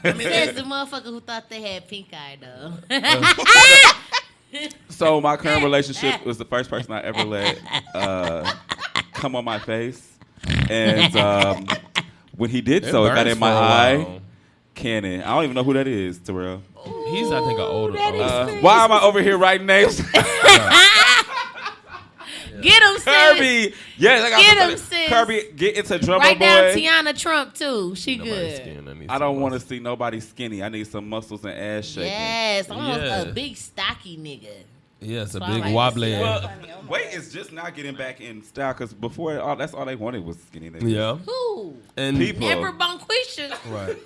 damn it. Says the motherfucker who thought they had pink eye though. So my current relationship was the first person I ever let come on my face, and when he did so, it got burns in my for a eye. while. Cannon. I don't even know who that is, Terrell. He's, I think, an older. Why am I over here writing names? Get him, sis. Kirby. Yes, I got Get something. him, sis. Kirby, get into drummer Write boy. down Tiana Trump too. She Nobody's good. skinny, I don't want to see nobody skinny. I need some muscles and ass shaking. Yes, almost Yeah. a big stocky nigga. Yes, a That's why I big like to wobbly. see Well, weight is just not getting back in style because before that's all they wanted was skinny niggas. Yeah. Who? And People. Amber Bonquisha. right.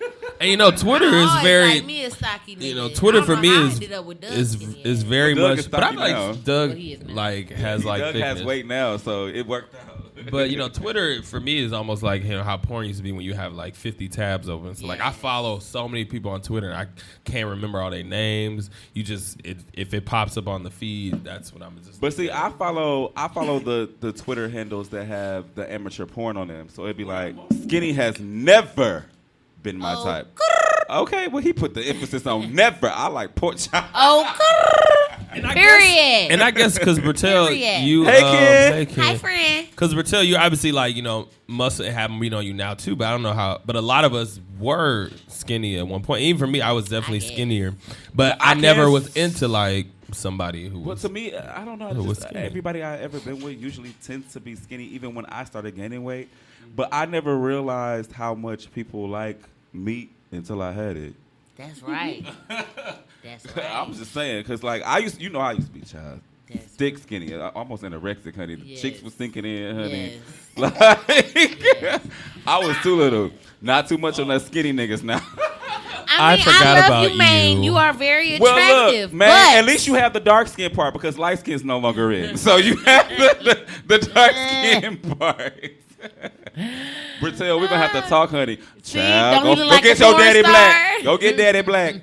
And you know, Twitter is Always very. like me a stocky nigga. You know, Twitter I don't for know me how I is ended up with Doug is skinny is ass. very Doug much. is But I stocky like now. Doug Well, he is now. like has like Doug thickness. has weight now, so it worked out. But you know, Twitter for me is almost like how porn used to be when you have like 50 tabs open. So like I follow so many people on Twitter and I can't remember all their names. You just if it pops up on the feed, that's what I'm just. But see, I follow the Twitter handles that have the amateur porn on them. So it'd be like, skinny has never been my type. Okay, well he put the emphasis on never. I like pork chop. Period. And I guess because Bertel, Period. you Hey, kid. Hi, friend. Because Bertel, you obviously like must have them on you now too. But I don't know how. But a lot of us were skinny at one point. Even for me, I was definitely skinnier. But I never can't was into like somebody who Well, was. to me, I don't know. Who was Just, skinny. everybody I ever been with usually tends to be skinny, even when I started gaining weight. But I never realized how much people like meat until I had it. That's right. That's right. I'm just saying, because like I used to be child. That's Thick, skinny, almost anorexic, honey. The Yes. cheeks was sinking in, honey. Yes. Like, I was too little. Not too much on that skinny niggas now. I forgot I love about you, man. you. You are very Well, attractive. look, man, but at least you have the dark skin part because light skin's no longer in. So you have the dark skin part. Bertel, we're going to have to talk, honey. See, Child, don't he go look like get a your porn daddy star? black. Go get daddy black.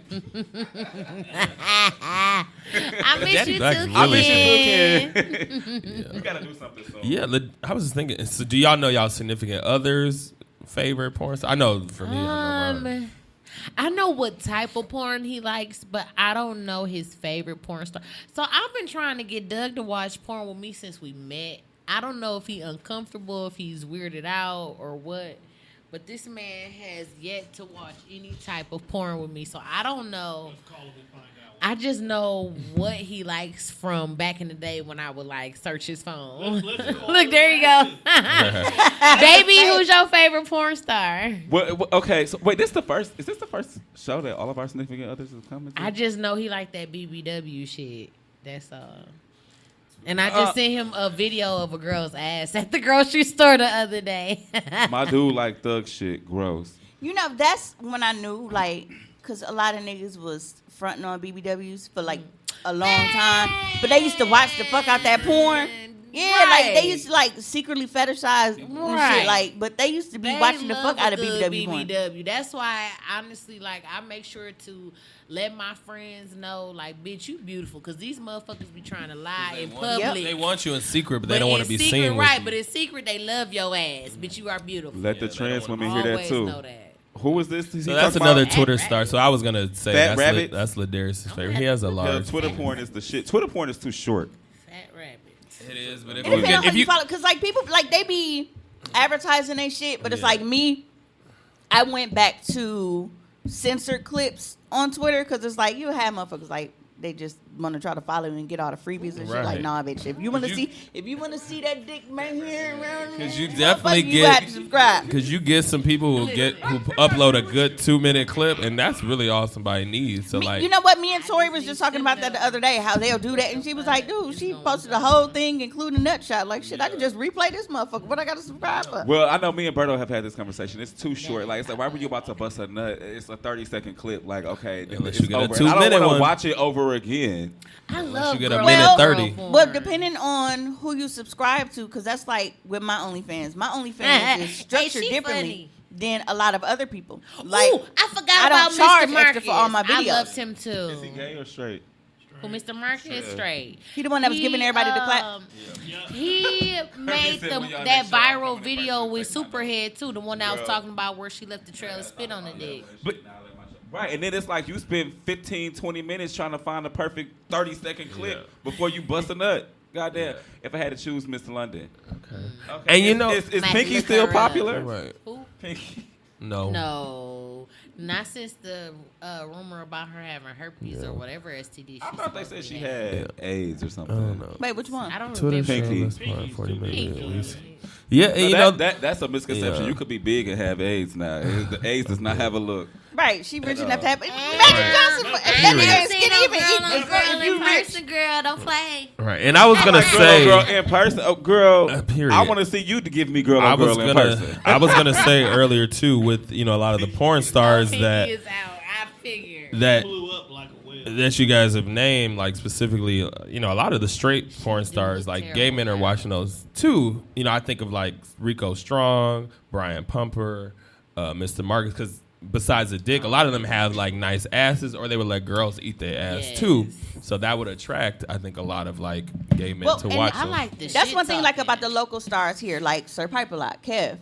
I miss Daddy you Black too, is I really- miss Ken. you too, Ken. You got to do something soon. Yeah, I was just thinking. So, do y'all know y'all significant others' favorite porn star? I know for me, I know mine. I know what type of porn he likes, but I don't know his favorite porn star. So I've been trying to get Doug to watch porn with me since we met. I don't know if he's uncomfortable, if he's weirded out or what, but this man has yet to watch any type of porn with me. So I don't know. I just know what he likes from back in the day when I would like search his phone. Look, there you go. Baby, who's your favorite porn star? Well, okay, so wait, is this the first show that all of our significant others have come into? I just know he like that BBW shit. That's and I just sent him a video of a girl's ass at the grocery store the other day. My dude like thug shit, gross. That's when I knew, like, because a lot of niggas was fronting on BBWs for, like, a long time. But they used to watch the fuck out that porn. Yeah, like, they used to, like, secretly fetishize and shit. Like, but they used to be watching the fuck out of BBW porn. BBW. That's why, honestly, like, I make sure to let my friends know, like, bitch, you beautiful. Because these motherfuckers be trying to lie in public. They want you in secret, but they don't want to be secret, seen with right, you. but in secret, they love your ass. Bitch, you are beautiful. Let the trans women hear that Always too. know that. Who is this? Is So he that's talking another about? Twitter star. So I was gonna say Fat Rabbit? that's Ladarius' favorite. He has a Yeah, large. Twitter porn is the shit. Twitter porn is too short. Fat rabbits. It is, but It depends on who you follow. Because, like, people, like, they be advertising they shit. But it's like me, I went back to censored clips on Twitter because it's like you have motherfuckers like they just want to try to follow you and get all the freebies and shit. Right. Like, nah, bitch. If you want to see that dick right here around, Because you motherfucker, definitely you have to get, subscribe. because you get some people who upload a good 2-minute clip, and that's really all somebody needs. So like, You know what? Me and Tori was just talking about that the other day. How they'll do that, and she was like, "Dude, she posted the whole thing, including nut shot. Like, shit, I could just replay this motherfucker. What I got to subscribe for?" Well, I know me and Berto have had this conversation. It's too short. Like, it's like, why were you about to bust a nut? It's a 30-second clip. Like, okay, Unless it's you get a over. 2-minute I don't want one. to watch it over again. I love you get a girl minute girl 30. porn. Well, depending on who you subscribe to, because that's like with my OnlyFans. My OnlyFans is structured she differently funny. than a lot of other people. Like, Ooh, I forgot I don't about charge Mr. extra Marcus. for all my I videos. loved him too. Is he gay or straight? Who Mr. Marcus straight. He the one that was giving everybody the clap. He made that viral video with Superhead too, the one that I was talking about where she left the trail of spit on the dick. But, right, and then it's like you spend 15, 20 minutes trying to find the perfect 30-second clip before you bust a nut. Goddamn. If I had to choose Mr. London. Okay. And you know, is Pinky still popular? Right. Who? Pinky. No. Not since the rumor about her having herpes or whatever STD. I thought they said she had AIDS or something. I don't know. Wait, which one? I don't Twitter remember. show, Pinky. let's find 40 minutes at least. Pinky. Yeah, and you know that's a misconception. Yeah. You could be big and have AIDS now. The AIDS does not have a look. Right, she rich enough to have. Magic Right. Johnson. I That ain't nigga seen ain't no even girl on eat. girl If you in rich. person, girl. Don't play. right. And I was gonna Girl, say, girl in person. Oh, girl. Period. I want to see you to give me girl I on was girl in gonna, person. I was gonna say earlier too, with a lot of the porn stars Pinky that is out. I figured. that Blew up like a whale. that you guys have named, like specifically, a lot of the straight porn stars, like gay terrible men are now. watching those too. I think of like Rico Strong, Brian Pumper, Mr. Marcus, because besides the dick, a lot of them have like nice asses, or they would let girls eat their ass Yes. too. So that would attract, I think, a lot of like gay men to and watch I them. like the That's shit one thing like talking. about the local stars here, like Sir Piper Lot, Kev.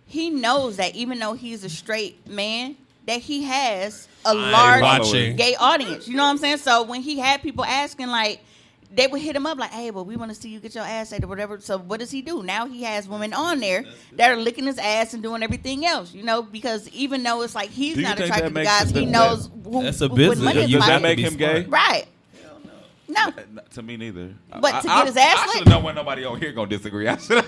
He knows that even though he's a straight man, that he has a large watching. gay audience. You know what I'm saying? So when he had people asking, like, they would hit him up like, hey, well, we want to see you get your ass ate or whatever. So what does he do? Now he has women on there that are licking his ass and doing everything else, because even though it's like he's Do you not think attracted that to makes guys, him he that- knows who That's a who business. money in his You Does that have to pocket. make be him gay? smart. Right. No. To me neither. But to get his ass I should licked? have known when nobody on here gonna disagree. I should.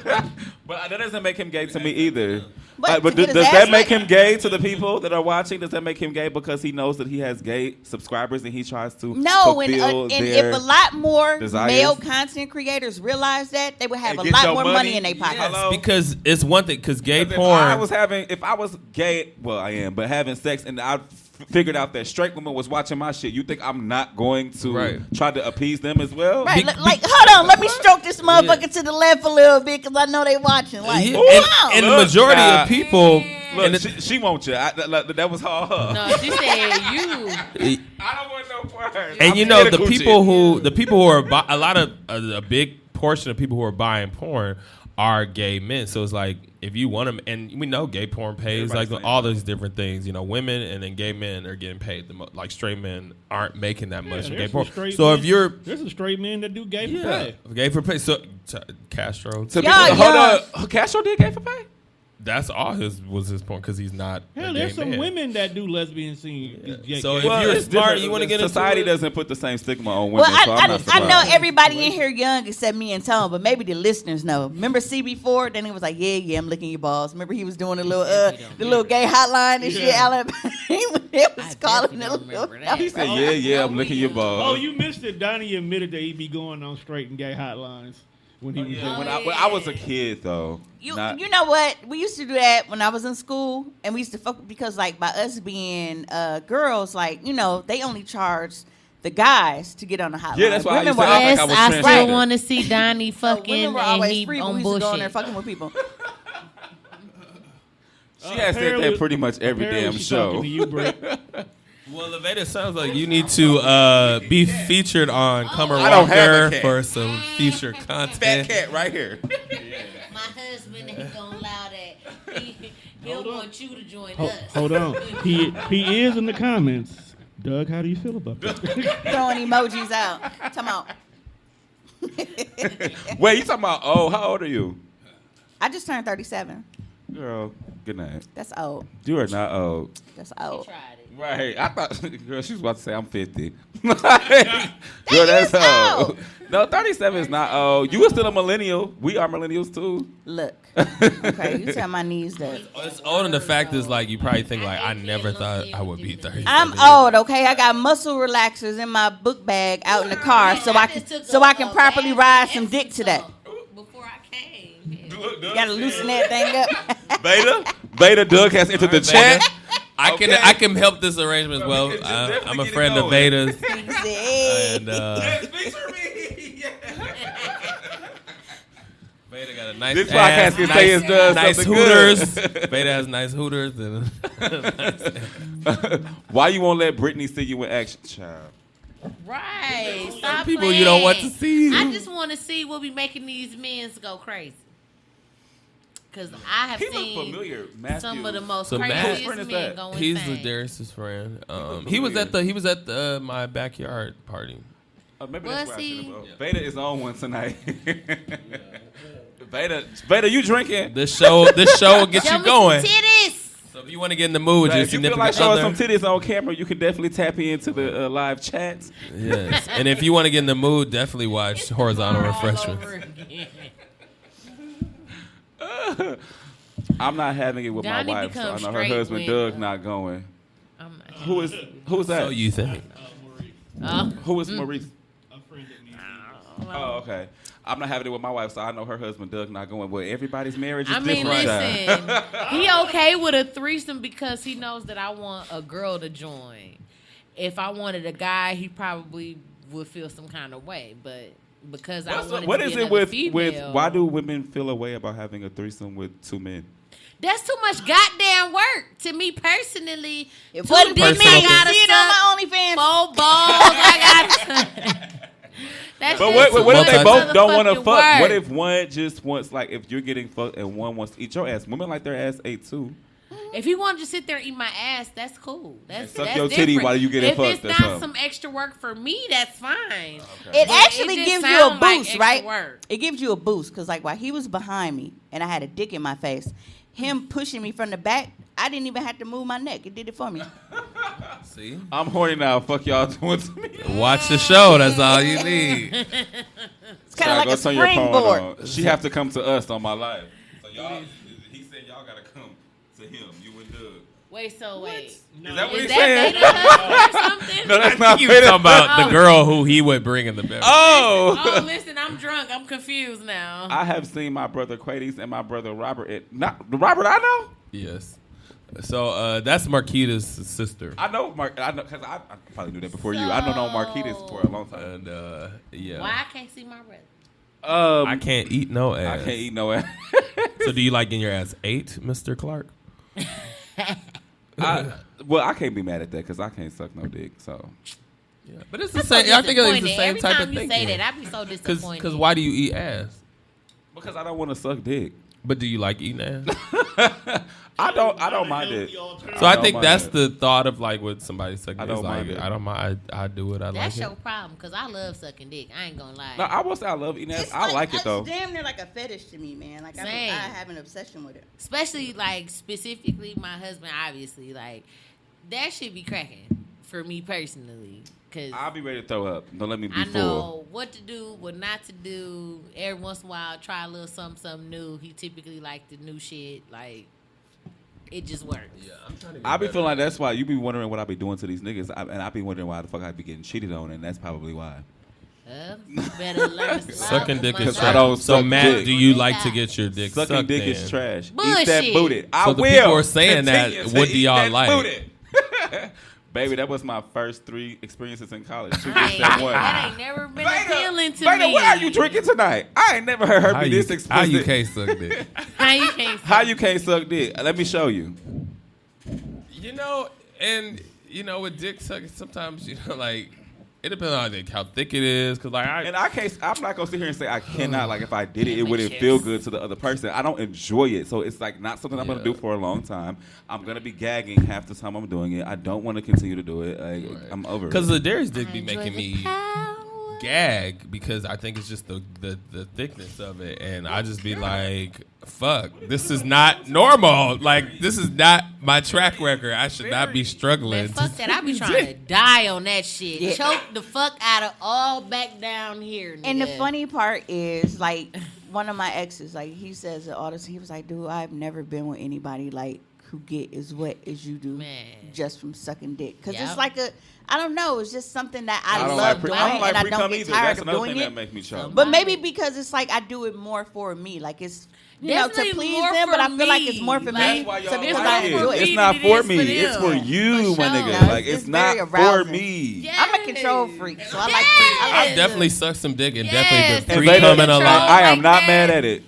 But that doesn't make him gay to me either. But to Does get his that ass make licked? him gay to the people that are watching? Does that make him gay because he knows that he has gay subscribers and he tries to No, and fulfill their if a lot more desires? male content creators realize that, they would have And a get lot your more money in their money? pocket. Hello? Because it's one thing, because gay If porn. I was gay, well, I am, but having sex, and I figured out that straight women was watching my shit, you think I'm not going to Right. try to appease them as well? Right, like, hold on, let me stroke this motherfucker to the left a little bit because I know they watching. Like, Yeah, wow. and the Look, majority nah. of people, Look, and it- she wants you. That was all her. No, she said you. I don't want no part. and I'm the critical people shit. who are a lot of a big portion of people who are buying porn are gay men. So it's like if you want them, and we know gay porn pays Everybody's like saying all that. those different things. Women and then gay men are getting paid the most. Like straight men aren't making that much in gay porn. So if you're there's some straight men that do gay for pay. gay for pay, so Castro, To be- Yeah, hold on. Castro did gay for pay? that's all was his point because he's not. Hell, a there's gay some man. women that do lesbian scenes. So if Well, you're it's smart, different. you want to get into society it. doesn't put the same stigma on women, Well, so I'm not I surprised. know everybody in here young except me and Tom, but maybe the listeners know. Remember CB4? Then he was like, yeah, I'm licking your balls. Remember he was doing a little, the little gay hotline and shit. Yeah. Alan, it was I calling definitely it a don't little. remember that. He said, yeah, I'm licking your Oh, balls. you missed it. Donnie admitted that he be going on straight and gay hotlines when he was Yeah, young. when I was a kid, though. You know what? We used to do that when I was in school, and we used to fuck because like by us being girls, like they only charge the guys to get on the hotline. Yeah, that's why I Women used were to act always, like Yes, I was I still transgender. want to see Donnie so fucking women were and always he free when we on used to go in there bullshit. fucking with people. She has said Apparently- that pretty much every apparently damn she's show. talking to you, Britt. Well, Levada sounds like you need to be featured on Come I don't have a Walker cat. for some feature Fat content. cat right here. My husband, he gonna allow that. He'll want you to join Ho- us. hold on. He is in the comments. Doug, how do you feel about that? Throwing emojis out. Come on. Wait, you talking about, how old are you? I just turned 37. Girl, good night. That's old. You are not old. That's He old. tried it. Right. I thought, girl, she was about to say I'm 50. Girl, that's is old. old. No, 37 is not old. You are still a millennial. We are millennials too. Look. Okay, you tell my knees that. It's old, and the fact is, like, you probably think, like, I never thought I would be 30. I'm old, okay? I got muscle relaxers in my book bag out in the car so I can properly ride some dick to that. Before I came. You gotta loosen that thing up. Beta Doug has entered the chat. Okay. I can help this arrangement as well. we can just definitely I'm a get it friend of going. Veda's, Hey. and Speak for me. Veda got a nice This ass, podcast can say it's done nice something hooters. good. Veda has nice hooters. And Why you won't let Brittany see you in action, child? Right. Stop people playing. you don't want to see. I just want to see what be making these men go crazy. Because I have He look seen familiar. some of the most So Matt- craziest Whose friend is men that? go He's insane. Ladarius' friend. look He was familiar. at the my backyard party. Maybe Was that's where I he? seen him. Beta is on one tonight. Beta, you drinking? This show will get Show you me some going. titties. So if you want to get in the mood with your If you feel significant like showing other, some titties on camera, you can definitely tap into the live chats. yes. And if you want to get in the mood, definitely watch Horizontal All Refreshments. over again. I'm not having it with Donnie my wife, so I becomes know her straight husband with, Doug not going. I'm not- Who is that? So you think? Oh. Who is Maurice? A friend that needs Oh, okay. I'm not having it with my wife, so I know her husband Doug not going. Well, everybody's marriage is I mean, different. listen, he okay with a threesome because he knows that I want a girl to join. If I wanted a guy, he probably would feel some kind of way. But because I wanted What to is be it another with female, why do women feel a way about having a threesome with two men? that's too much goddamn work to me personally. It Two wasn't dicks, me. Personal I I gotta see it on my OnlyFans. suck 4 balls. I got. That's But just what too if much they both don't want to motherfucking fuck? work. What if one just wants, like, if you're getting fucked and one wants to eat your ass? Women like their ass ate too. If he wanted to sit there and eat my ass, that's cool. That's suck that's your titty different. while you getting if fucked it's or not something. some extra work for me, that's fine. It But actually it just gives you a sound like boost, extra right? work. It gives you a boost because, like, while he was behind me and I had a dick in my face, him pushing me from the back, I didn't even have to move my neck. It did it for me. See? I'm horny now. Fuck y'all doing to me. Watch the show. That's all you need. It's kind of like Go a turn your phone springboard. on. She have to come to us on my life. So y'all, he said y'all gotta come to him. You and Doug. Wait, so wait. Is that what Is he's that saying? Beta husband or something? No, that's I not think he was talking about Oh. the girl who he would bring in the bed. Oh. Oh, listen, I'm drunk. I'm confused now. I have seen my brother Quades and my brother Robert. Not the Robert I know. Yes. So that's Marquita's sister. I know Mark. I know because I probably knew that before you. I don't know Marquitas for a long time. And yeah. Why I can't see my brother? I can't eat no ass. I can't eat no ass. So do you like getting your ass ate, Mr. Clark? Well, I can't be mad at that because I can't suck no dick. So Yeah. But it's the That's so same. I think it's the disappointing. same Every type time of you thing. say that, I be so disappointed. Because why do you eat ass? because I don't want to suck dick. But do you like eating ass? I don't mind it. So I don't think mind that's it. the thought of like with somebody sucking. I It's don't like mind it. I don't mind. I do it. I That's like your it. problem, because I love sucking dick. I ain't gonna lie. No, I will say I love eating ass. I like it though. It's damn near like a fetish to me, man. Like I Same. have an obsession with it. Especially, like, specifically my husband, obviously. Like, that should be cracking for me personally. Because I'll be ready to throw up. Don't let me be I full. know what to do, what not to do. Every once in a while, try a little something new. He typically like the new shit. Like, it just works. Yeah, I'm trying to get I be better. feeling like that's why you be wondering what I be doing to these niggas, and I be wondering why the fuck I be getting cheated on, and that's probably why. You better learn to Sucking dick is I trash. don't So suck Matt, dick. do you like to get your dick Sucking sucked? dick then? is trash. Eat Bullshit. that booty. I So the will. people are saying that, Continue to what do eat y'all that like? booty. Baby, that was my first 3 experiences in college. 2 That gets that one. ain't never been appealing to Beta, me. what are you drinking tonight? I ain't never heard How me you, this explicit. how you can't suck dick? How you can't? How you can't suck dick? Let me show you. You know, and you know, with dick sucking, sometimes you know, like it depends on like, how thick it is. Cause like And I'm not gonna sit here and say I cannot. Like if I did it, it wouldn't feel good to the other person. I don't enjoy it, so it's like not something I'm gonna do for a long time. I'm gonna be gagging half the time I'm doing it. I don't want to continue to do it. Like, I'm over Because it. the Darius dick be Enjoy making the me power. gag because I think it's just the thickness of it, and I just be like, fuck, this is not normal. Like this is not my track record. I should not be struggling. Man, fuck that. I be trying to die on that shit. Yeah. Choke the fuck out of all back down here. Nigga. And the funny part is, like, one of my exes, like, he says it all the time. He was like, dude, I've never been with anybody, like, who get as wet as you do Man. just from sucking dick. Because Yep. it's like I don't know, it's just something that I, don't love like doing, I don't like and I pre-cum don't get either. tired That's of another doing thing it. that make me choke. But maybe because it's like I do it more for me. Like, it's, you know, to Definitely please more them, but I for feel like it's more for me. me. That's why y'all So because like I it. enjoy it. it. It's not It for is me. for It's for them. you, For my sure. nigga. No, Like it's it's not very for arousing. me. Yeah. I'm a control freak, so I like I've to definitely sucked some dick and Yes. definitely And been Beta, pre-coming a control lot. I am like not that. mad at it.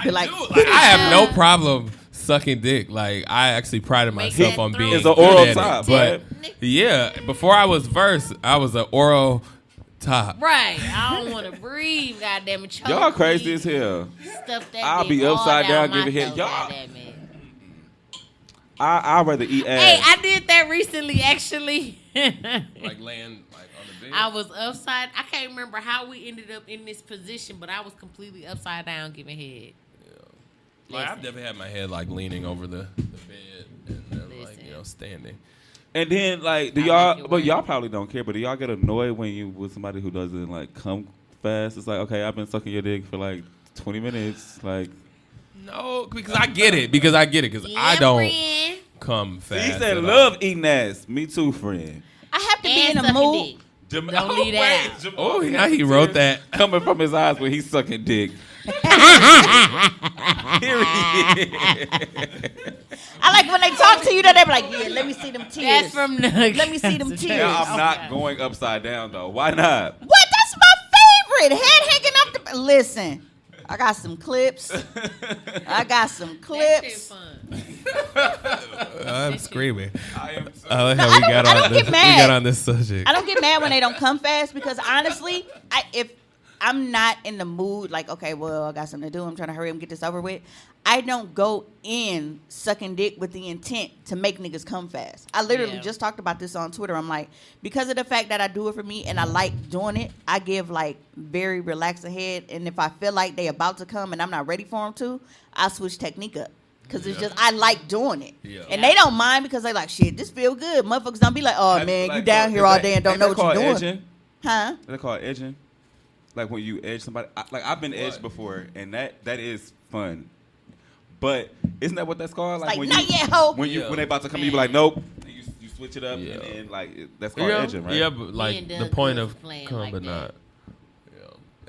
be like, I have no problem sucking dick. Like I actually prided Make myself that on being throat It's an good oral at top, it. But right? yeah, before I was verse, I was an oral top. Right. I don't want to breathe. Goddamn it. Choke Y'all crazy me. as hell. Stuff that I'll dick be all upside down my giving head. throat, Y'all- goddamn it. I'd rather eat ass. Hey, I did that recently, actually. Like laying like on the bed. I was upside. I can't remember how we ended up in this position, but I was completely upside down giving head. Like I've never had my head like leaning over the bed and then like Listen. standing. And then like, do I y'all? like it But when- y'all probably don't care. But do y'all get annoyed when you with somebody who doesn't like come fast? It's like, okay, I've been sucking your dick for like 20 minutes. Like, No, because I get it. Because I Yeah, don't friend. come fast. he said, at all. love eating ass. Me too, friend. I have to be And in a sucking mood. dick. Don't leave that out. Oh, now he wrote that. Coming from his eyes when he's sucking dick. Period. I like when they talk to you, that they be like, yeah, let me see them tears. That's from Nugs. Let me see them tears. Now, I'm not Okay. going upside down though. Why not? What? That's my favorite. Head hanging up the. Listen, I got some clips. I got some That shit clips. fun. I'm screaming. I am. I like No, how we I got don't on this. get We mad. got on this subject. I don't get mad when they don't come fast because honestly, if I'm not in the mood, like, okay, well, I got something to do. I'm trying to hurry up and get this over with. I don't go in sucking dick with the intent to make niggas come fast. I literally Yeah. just talked about this on Twitter. I'm like, because of the fact that I do it for me and I like doing it, I give like very relaxed ahead. And if I feel like they about to come and I'm not ready for them to, I switch technique up. Because it's just, I like doing it. Yeah. And they don't mind because they like, shit, this feel good. Motherfuckers don't be like, oh, man, you down here all day and don't know what you're doing. Edging? Huh? They call it edging. Like when you edge somebody. Like I've been edged before, and that is fun. But isn't that what that's called? Like, when not you, yet, ho. when you Yeah. when they about to come, you be like, nope. And you switch it up, Yeah. and then like that's called Yeah, edging, right? yeah, but like Being the done point good of for playing come, like but that. not.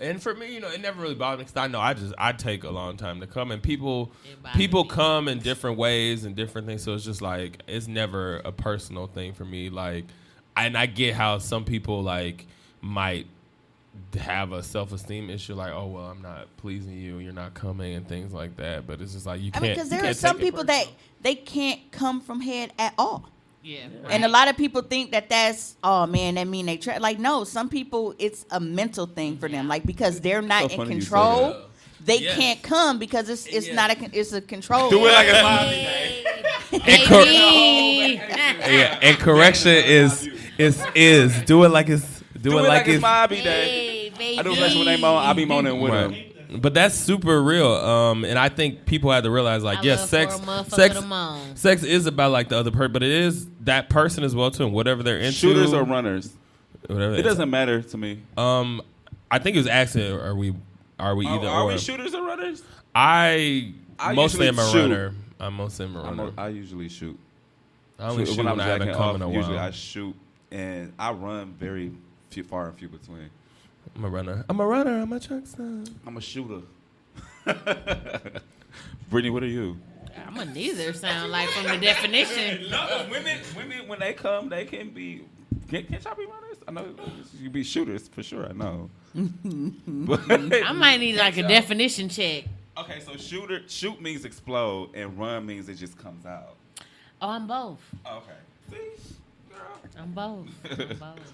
Yeah. And for me, it never really bothered me because I know I take a long time to come, and people It bothers me. come in different ways and different things. So it's just like it's never a personal thing for me. Like, and I get how some people like might have a self-esteem issue, like, oh well, I'm not pleasing you, you're not coming, and things like that. But it's just like you I can't. mean, because you there are can't some take it people that personal. they can't come from head at all. Yeah. And a lot of people think that that's, oh man, that mean they try. Like, no, some people, it's a mental thing for them. Like, because they're not so in funny you say control, that. they Yes. can't come because it's Yeah. not it's a control. Do it like it's my Baby. Yeah, and correction is do it like it's Do it like it's my day. Hey, baby. I do especially when they moan. I be moaning with them. Right. But that's super real. And I think people have to realize, like, I yes, love sex, for a motherfucker sex, to moan. sex is about like the other person, but it is that person as well too, and whatever they're into. Shooters or runners? Whatever It doesn't matter to me. I think it was asking, are we either Are or? we shooters or runners? I mostly am usually a shoot. runner. I'm mostly a runner. I usually shoot. I only shoot when I'm I haven't jacking come in off, a usually I while. shoot, and I run very far and few between. I'm a runner. I'm a truck star. I'm a shooter. Brittany, what are you? I'm a neither sound like from the definition. No, women when they come, they can be. Can't y'all be runners? I know you be shooters for sure. I know. I might need like a definition check. Okay, so shoot means explode, and run means it just comes out. Oh, I'm both. Okay. See, girl. I'm both. I'm both.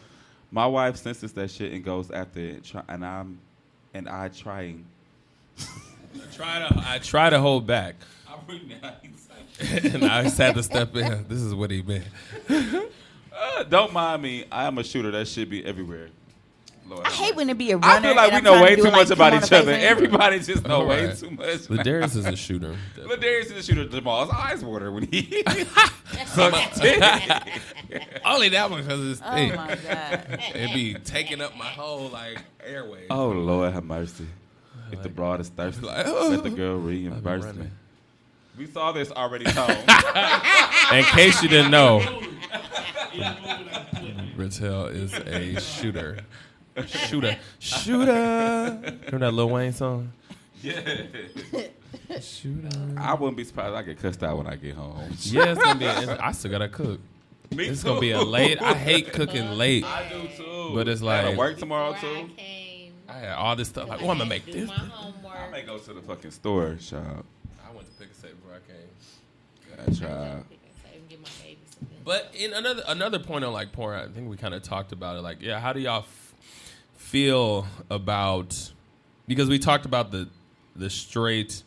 My wife senses that shit and goes after it, I trying. I try to hold back, I'm really nice. and I just had to step in. This is what he meant. Don't mind me. I am a shooter. That should be everywhere. Lord, I hate when it be a runner. I feel like and we I'm know trying to way do too it, much like, about come on each the other. face. Everybody just know way Right. too much. Ladarius is a shooter. Ladarius is a shooter. Jamal's eyes water when he. Only that one because it's Oh thick. my god. It be taking up my whole like airways. Oh Lord, have mercy. If the broad is thirsty, Like, let the girl reimburse me. running. We saw this already, Tone. In case you didn't know, Rittel is a shooter. Shooter. Remember that Lil Wayne song? Yeah. Shooter. I wouldn't be surprised if I get cussed out when I get home. Yeah, it's gonna be. I still gotta cook. Me It's gonna be a late. I hate cooking late. I do too. But it's I gotta like- work tomorrow Before I too. came, I had all this stuff. Like, oh, I'm gonna make do this. my I homework. may go to the fucking store shop. I went to pick a save before I came. Gotcha. Get my baby some milk. But in another point on like porn, I think we kind of talked about it. Like, yeah, how do y'all feel about? Because we talked about the straight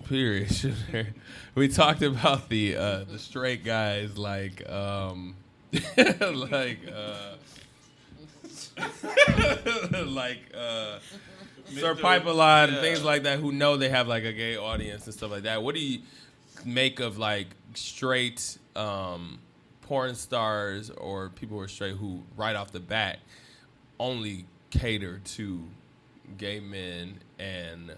period. We talked about the straight guys like like like Sir Pipeline and things like that, who know they have like a gay audience and stuff like that. What do you make of like straight porn stars or people who are straight who right off the bat only cater to gay men and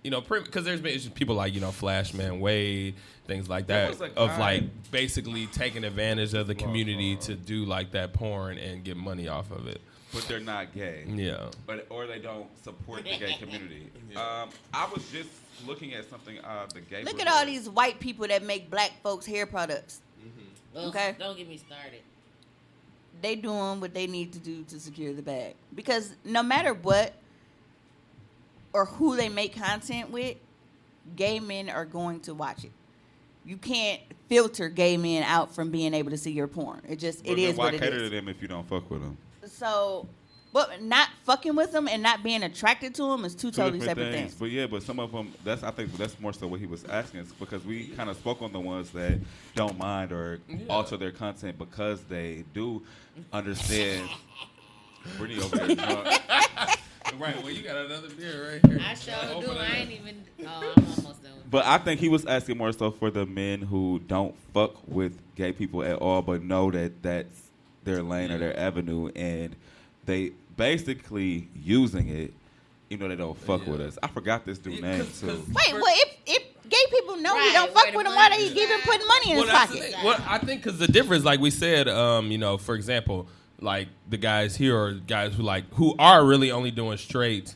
because there's been people like Flashman Wade, things like that, of like basically taking advantage of the community to do like that porn and get money off of it. But they're not gay. Yeah. Or they don't support the gay community. I was just looking at something. The gay. Look at all these white people that make black folks hair products. Mm-hmm. Okay. Don't get me started. They doing what they need to do to secure the bag, because no matter what or who they make content with, gay men are going to watch it. You can't filter gay men out from being able to see your porn. It is what it is. Why cater to them if you don't fuck with them? So, but not fucking with them and not being attracted to them is two totally separate things. But some of them, I think that's more so what he was asking us, because we kind of spoke on the ones that don't mind or alter their content because they do understand. Brittany over here drunk. Right, well, you got another beer right here. I sure do. I ain't even. Oh, I'm almost done. But I think he was asking more so for the men who don't fuck with gay people at all, but know that that's their lane or their avenue, and they basically using it. They don't fuck with us. I forgot this dude's name too. Wait, well, if gay people know he don't fuck with him, why they even putting money in his pocket? Well, I think because the difference, like we said, for example, like the guys here are guys who are really only doing straight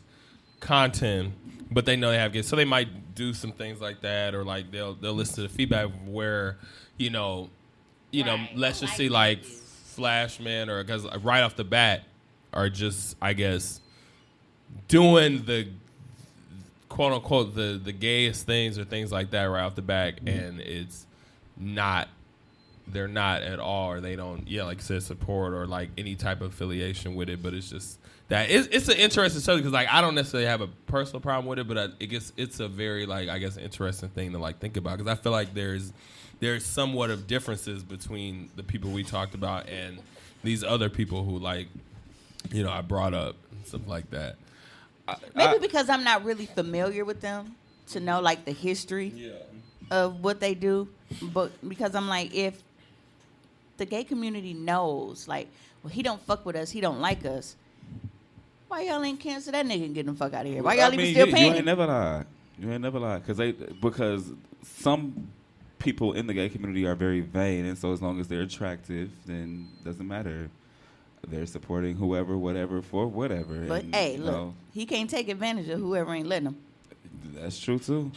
content, but they know they have gays, so they might do some things like that, or like they'll listen to the feedback where let's just see like Flashman, or because right off the bat are just, I guess, doing the quote unquote the gayest things or things like that right off the back, and they're not at all, or they don't, like you said, support or like any type of affiliation with it. But it's just that it's an interesting subject, because like I don't necessarily have a personal problem with it, but it's a very like, I guess, interesting thing to like think about, because I feel like there's somewhat of differences between the people we talked about and these other people who like I brought up and stuff like that. Maybe because I'm not really familiar with them to know like the history of what they do, but because I'm like, if the gay community knows, like, well, he don't fuck with us, he don't like us, why y'all ain't cancel that nigga and get him fuck out of here? Why y'all even still paying? You ain't never lied. Because some people in the gay community are very vain, and so as long as they're attractive, then it doesn't matter. They're supporting whoever, whatever, for whatever. But and, hey, look, he can't take advantage of whoever ain't letting him. That's true too.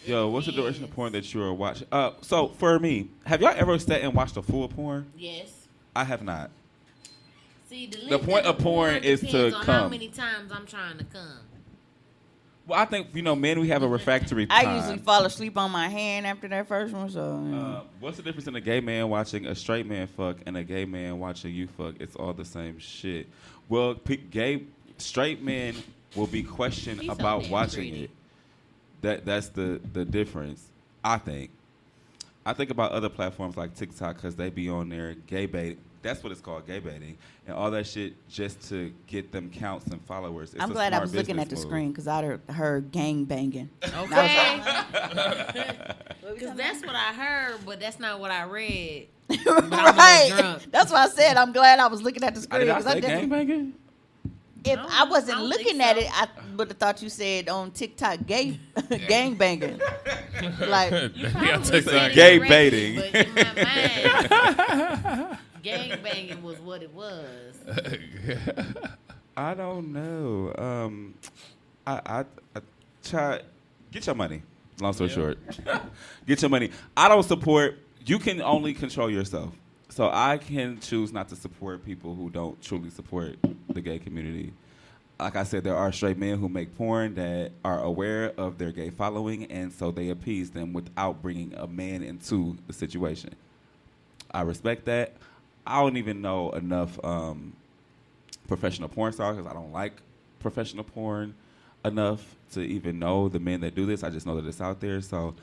Yo, what's the duration of porn that you are watching? So for me, have y'all ever sat and watched a full porn? Yes. I have not. See, the point of porn is to on come. How many times I'm trying to come? Well, I think men, we have a refractory time. I usually fall asleep on my hand after that first one. So what's the difference in a gay man watching a straight man fuck and a gay man watching you fuck? It's all the same shit. Well, straight men will be questioned about watching it. That's the difference, I think. I think about other platforms like TikTok, because they be on there gay baiting. That's what it's called, gay baiting. And all that shit just to get them counts and followers. It's I'm glad I was looking at the screen, because I heard gang banging. Okay. Because that's what I heard, but that's not what I read. Right. That's why I said I'm glad I was looking at the screen. Did I say gang banging? If I wasn't looking at it, I would have thought you said on TikTok gang banging. Like gay baiting. But in my mind, gang banging was what it was. I don't know. I try. Get your money. Long story short, get your money. I don't support. You can only control yourself. So I can choose not to support people who don't truly support the gay community. like I said, there are straight men who make porn that are aware of their gay following, and so they appease them without bringing a man into the situation. I respect that. I don't even know enough professional porn stars because I don't like professional porn enough to even know the men that do this. I just know that it's out there. So,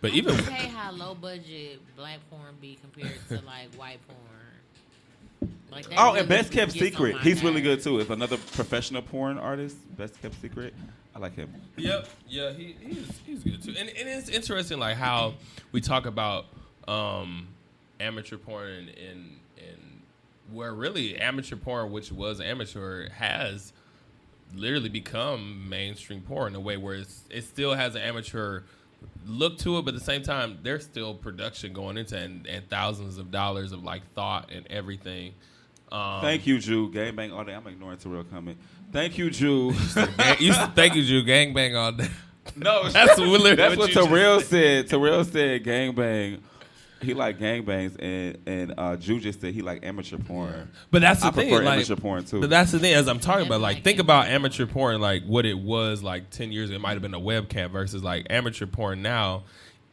But even okay, how low budget black porn be compared to like white porn? Like that and really Best Kept gets on Secret, my he's really nerves. good too. If another professional porn artist, Best Kept Secret, I like him. Yep. Yeah, he's good too. And it's interesting like how we talk about amateur porn and where really amateur porn, which was amateur, has literally become mainstream porn in a way where it still has an amateur look to it, but at the same time there's still production going into it and thousands of dollars of like thought and everything. Thank you, Jew. Gangbang all day. I'm ignoring Terrell comment. Thank you, Jew. Thank you, Jew. Gangbang all day. No, That's literally that's what what you Terrell just said. Terrell said gangbang. He like gangbangs, and Jew just said he like amateur porn. But that's the I thing. prefer like, amateur porn too. But that's the thing. As I'm talking about, like, Like think it. about amateur porn, like what it was like 10 years ago. It might have been a webcam versus like amateur porn now.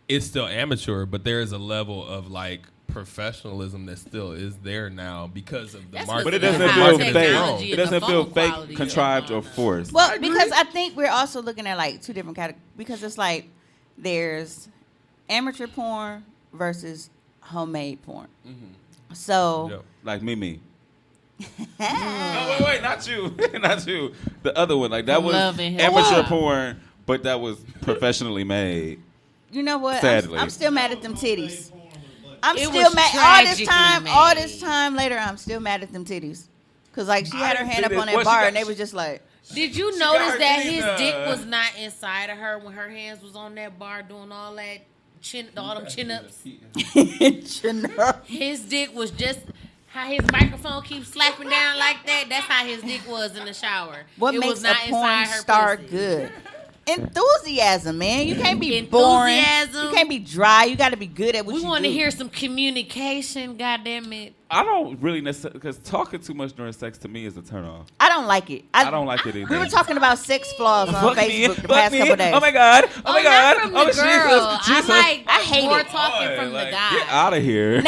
It's still amateur, but there is a level of like professionalism that still is there now because of the That's market. But it because doesn't of feel how fake. technology It and doesn't the feel phone fake, quality is contrived, or on now. forced. Well, because I think we're also looking at like two different categories. Because it's like there's amateur porn versus homemade porn. So Yep. Like Mimi. No, wait, not you, not you. The other one, like that From was Love and Hip amateur Hop. porn, but that was professionally made. you know what? Sadly. I'm still mad at them titties. I'm It still was mad tragically all made. this time later. I'm still mad at them titties. Cause like she had her didn't hand see up this. on that What she bar got- and they was just like, Did you got notice her that titties, his dick was uh, not inside of her when her hands was on that bar doing all that all them chin ups? His dick was just how his microphone keeps slapping down like that. That's how his dick was in the shower. what it makes was a not porn inside her star pussy. good? Enthusiasm, man. You can't be boring. Enthusiasm. You can't be dry. You got to be good at what We you want to do. hear some communication. Goddamn it! I don't really necessarily, because talking too much during sex to me is a turn off. I don't like it. I don't like it either. We were talking about sex flaws on Fuck me, Facebook the fuck past me. couple days. Oh my god! Oh my god! Not from Oh the girl. Jesus! I hate more it. talking Boy, from like, the guy. Get out of here!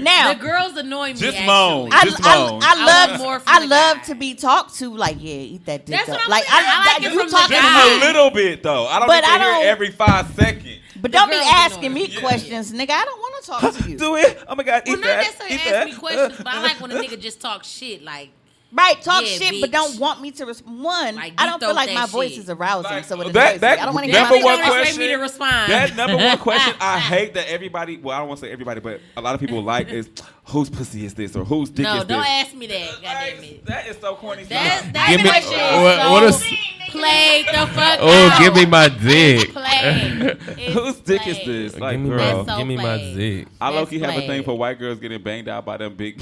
Now, The girls annoy me. Just actually. moan. I, Just I, moan. I I love want more from I the love guy. to be talked to. Like, yeah, eat that dick That's up. what I'm Like, saying. I like it you from the talking Just to guy. me. a little bit though. I don't But need to I hear don't- every 5 seconds. But don't be girls asking annoy me me. questions, nigga. I don't want to talk to you. Do it. Oh my god! Well, Eat not that. necessarily Eat ask that. me questions, but I like when a nigga just talk shit. Like, Right, talk Yeah, shit, but bitch. don't want me to respond. One, Like, I you don't feel throw like that my voice shit. is arousing, Like, so it that- annoys that- me. I don't want to number hear one about expect question- me to respond. That number one question I hate that everybody. Well, I don't want to say everybody, but a lot of people like is whose pussy is this or whose dick No, is don't this. ask me that. Goddamn it. That is so corny. That Give me- question what is is- so played the fuck Oh, out. give me my dick. Played. It's Whose dick is played. this? Like, give me girl. That's so give me my played. dick. I low That's key have a thing played. for white girls getting banged out by them big.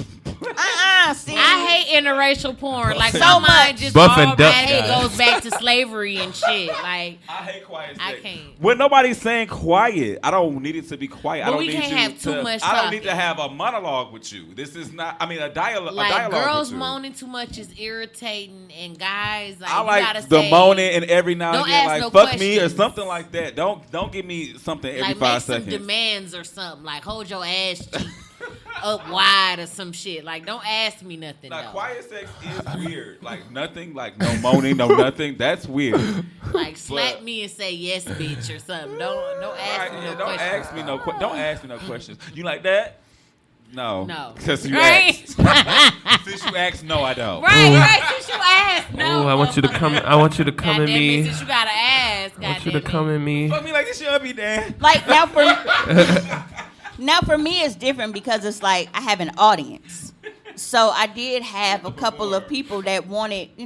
See, I hate interracial porn. Like, So my much. mind just Buff and duck automatically guys. goes back to slavery and shit. Like, I hate quiet I sex. can't. When nobody's saying quiet, I don't need it to be quiet. But I don't we need can't you have too to, much I don't need to talking. have a monologue with you. This is not. I mean, a dialogue. like a dialogue girls with you. moaning too much is irritating, and guys, like, I you like gotta the say, moaning and every now and Don't again, ask like no fuck me or questions. something like that. Don't give me something every like, 5 make some seconds. demands or something. Like, hold your ass cheek up wide or some shit. Like, don't ask me nothing. Like though. quiet sex is weird. Like nothing. Like no moaning, no nothing. That's weird. Like, slap me and say yes, bitch, or something. Don't ask Right, me yeah, no don't questions. ask me no. Don't ask me no questions. You like that? No. No. Because you Right? asked. Since you asked, no, I don't. Right. Since you asked, no. Oh, I want you to come. I want you to come at Goddamn it, me. since you gotta ask, I want you to goddamn it. come at me. Fuck me like this should be Dan. like now for me it's different because it's like I have an audience. So I did have a couple of people that wanted, we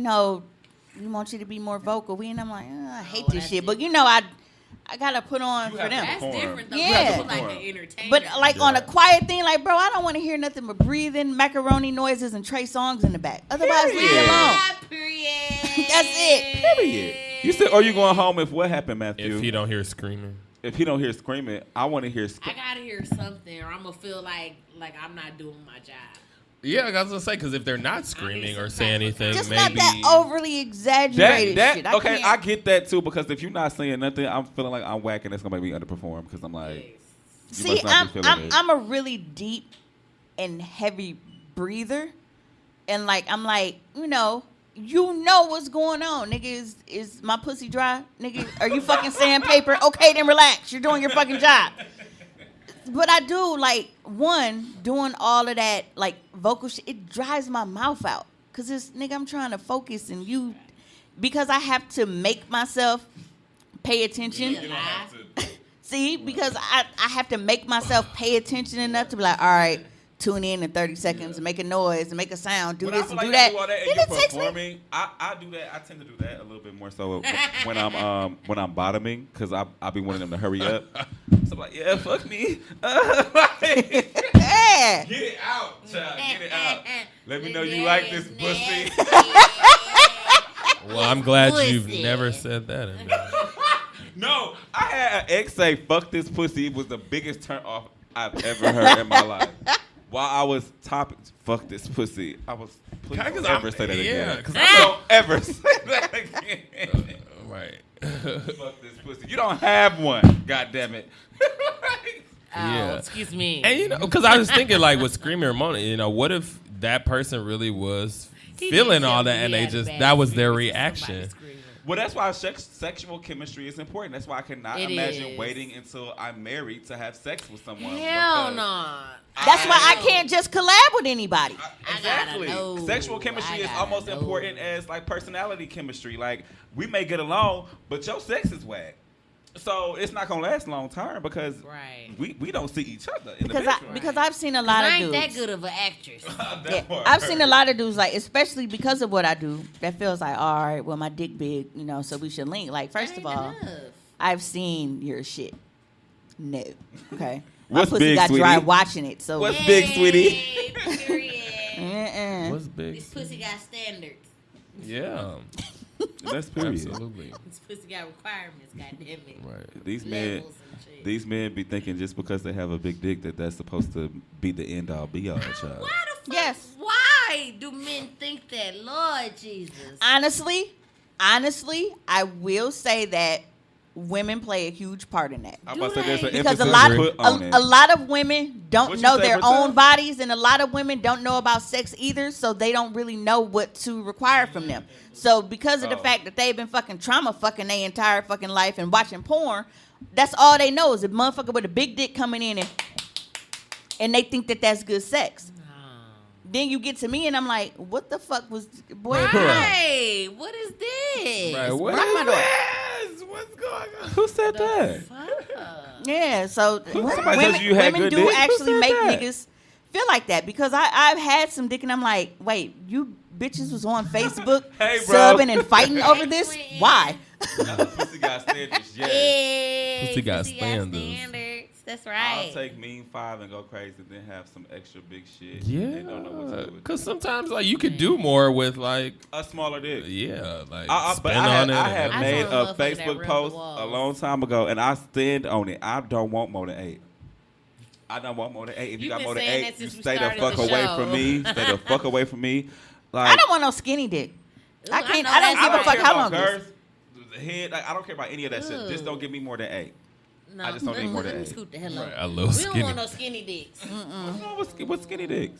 want you to be more vocal. And I'm like, I hate this that's shit, but I gotta put on You for have them. That's Porn. different though. Yeah. You like an entertainer. But like on a quiet thing, like bro, I don't want to hear nothing but breathing, macaroni noises, and Trey songs in the back. Otherwise, leave me alone. Ah, period. That's it. Period. You said, are you going home if what happened, Matthew? If you don't hear screaming, If he don't hear screaming, I want to hear. I gotta hear something, or I'm gonna feel like I'm not doing my job. Yeah, I was gonna say because if they're not screaming or saying anything, Just maybe not that overly exaggerated shit. I get that too because if you're not saying nothing, I'm feeling like I'm whacking. That's gonna make me underperform because I'm like, see, I'm a really deep and heavy breather, and like I'm like, you know what's going on, nigga. Is my pussy dry, nigga? Are you fucking sandpaper? Okay, then relax. You're doing your fucking job. But I do like doing all of that like vocal shit. It dries my mouth out because it's nigga. I'm trying to focus and because I have to make myself pay attention. See, because I have to make myself pay attention enough to be like, all right, tune in 30 seconds and make a noise and make a sound. Do this and do that. And it takes me. I do that. I tend to do that a little bit more so when I'm bottoming because I be wanting them to hurry up. So I'm like, yeah, fuck me. Yeah. Get it out, child. Get it out. Let me know you like this pussy. Well, I'm glad you've never said that. No, I had an ex say, fuck this pussy. It was the biggest turn off I've ever heard in my life. While I was topping, fuck this pussy. I was, please don't ever say that again. Don't ever say that again. Right. Fuck this pussy. You don't have one, goddammit. Yeah. Excuse me. And because I was thinking like with screaming or moaning, what if that person really was feeling all that and that was their reaction? Well, that's why sexual chemistry is important. That's why I cannot imagine waiting until I'm married to have sex with someone. Hell no. That's why I can't just collab with anybody. Exactly. Sexual chemistry is almost important as like personality chemistry. Like we may get along, but your sex is whack. So it's not gonna last long term because we don't see each other in the bedroom. Because I've seen a lot of dudes. I ain't that good of an actress. I've seen a lot of dudes like, especially because of what I do, that feels like, all right, well my dick big, so we should link. Like first of all, I've seen your shit. No, okay. What's my pussy big, got sweetie? dry watching it. So what's big, sweetie? What's big? This pussy got standards. Yeah. That's period. Absolutely. This pussy got requirements, goddammit. Right. These men be thinking just because they have a big dick that's supposed to be the end all be all, child. Why the fuck? Yes. Why do men think that, Lord Jesus? Honestly, I will say that women play a huge part in that. I'm about to say there's an Because emphasis a lot of women don't What you know say, their Marcel? own bodies, and a lot of women don't know about sex either, so they don't really know what to require from them. So because of the fact that they've been fucking trauma fucking their entire fucking life and watching porn, that's all they know is a motherfucker with a big dick coming in and they think that that's good sex. Then you get to me and I'm like, what the fuck was boy? Right. What is this? Right. What is this? What's going on? Who said that? Yeah, so Somebody says you had women good do dick? Who actually said make that? niggas feel like that because I've had some dick and I'm like, wait, you bitches was on Facebook Hey, bro. subbing and fighting over this? Why? Pussy got standards, yeah. Yeah. Pussy got standards. That's right. I'll take mean 5 and go crazy, and then have some extra big shit. Yeah. They don't know what to do with Because sometimes like you could do more with like a smaller dick. Yeah, like But spin I on it. have made saw a a motherfucker that Facebook rubbed post the walls. a long time ago, and I stand on it. I don't want more than 8. I don't want more than 8. If you You've got been more than saying 8, that you since we stay the started fuck the away show. from me. Stay the fuck away from me. Like I don't want no skinny dick. Ooh, I can't. know I don't that's give a right. fuck how long. girth, the head. Like, I don't care about any of that shit. Just don't give me more than 8. No, I just don't need more than let me 8. scoot the hell Right, up. a little We skinny. don't want no skinny dicks. What's skinny dicks?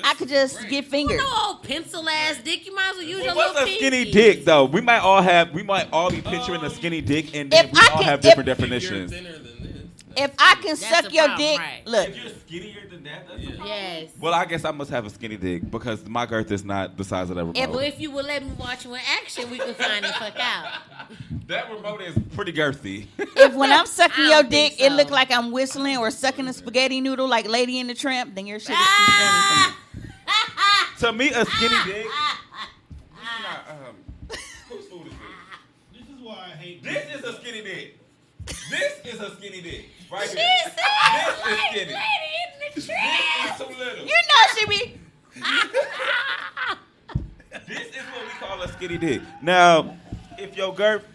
I could just get fingered. No old pencil ass dick. You might as well use your What's little a skinny pinky. dick though? We might all be picturing a skinny dick, and then If we I all can- have if- different definitions. If I can That's suck the your problem, dick, right. look. If you're skinnier than that, that's a problem. Yes. Well, I guess I must have a skinny dick because my girth is not the size of that remote. Well, if you would let me watch you in action, we could find the fuck out. That remote is pretty girthy. If when I'm sucking I your don't think dick, it so. look like I'm whistling or sucking a spaghetti noodle like Lady in the Tramp, then your shit is too Ah! To me, a skinny dick. Whose food is this? This is why I hate. This is a skinny dick. This is a skinny dick. Right She here. said, This is like skinny. Lady in the This Tramp. is too little. You know she be. This is what we call a skinny dick. Now, if your girth.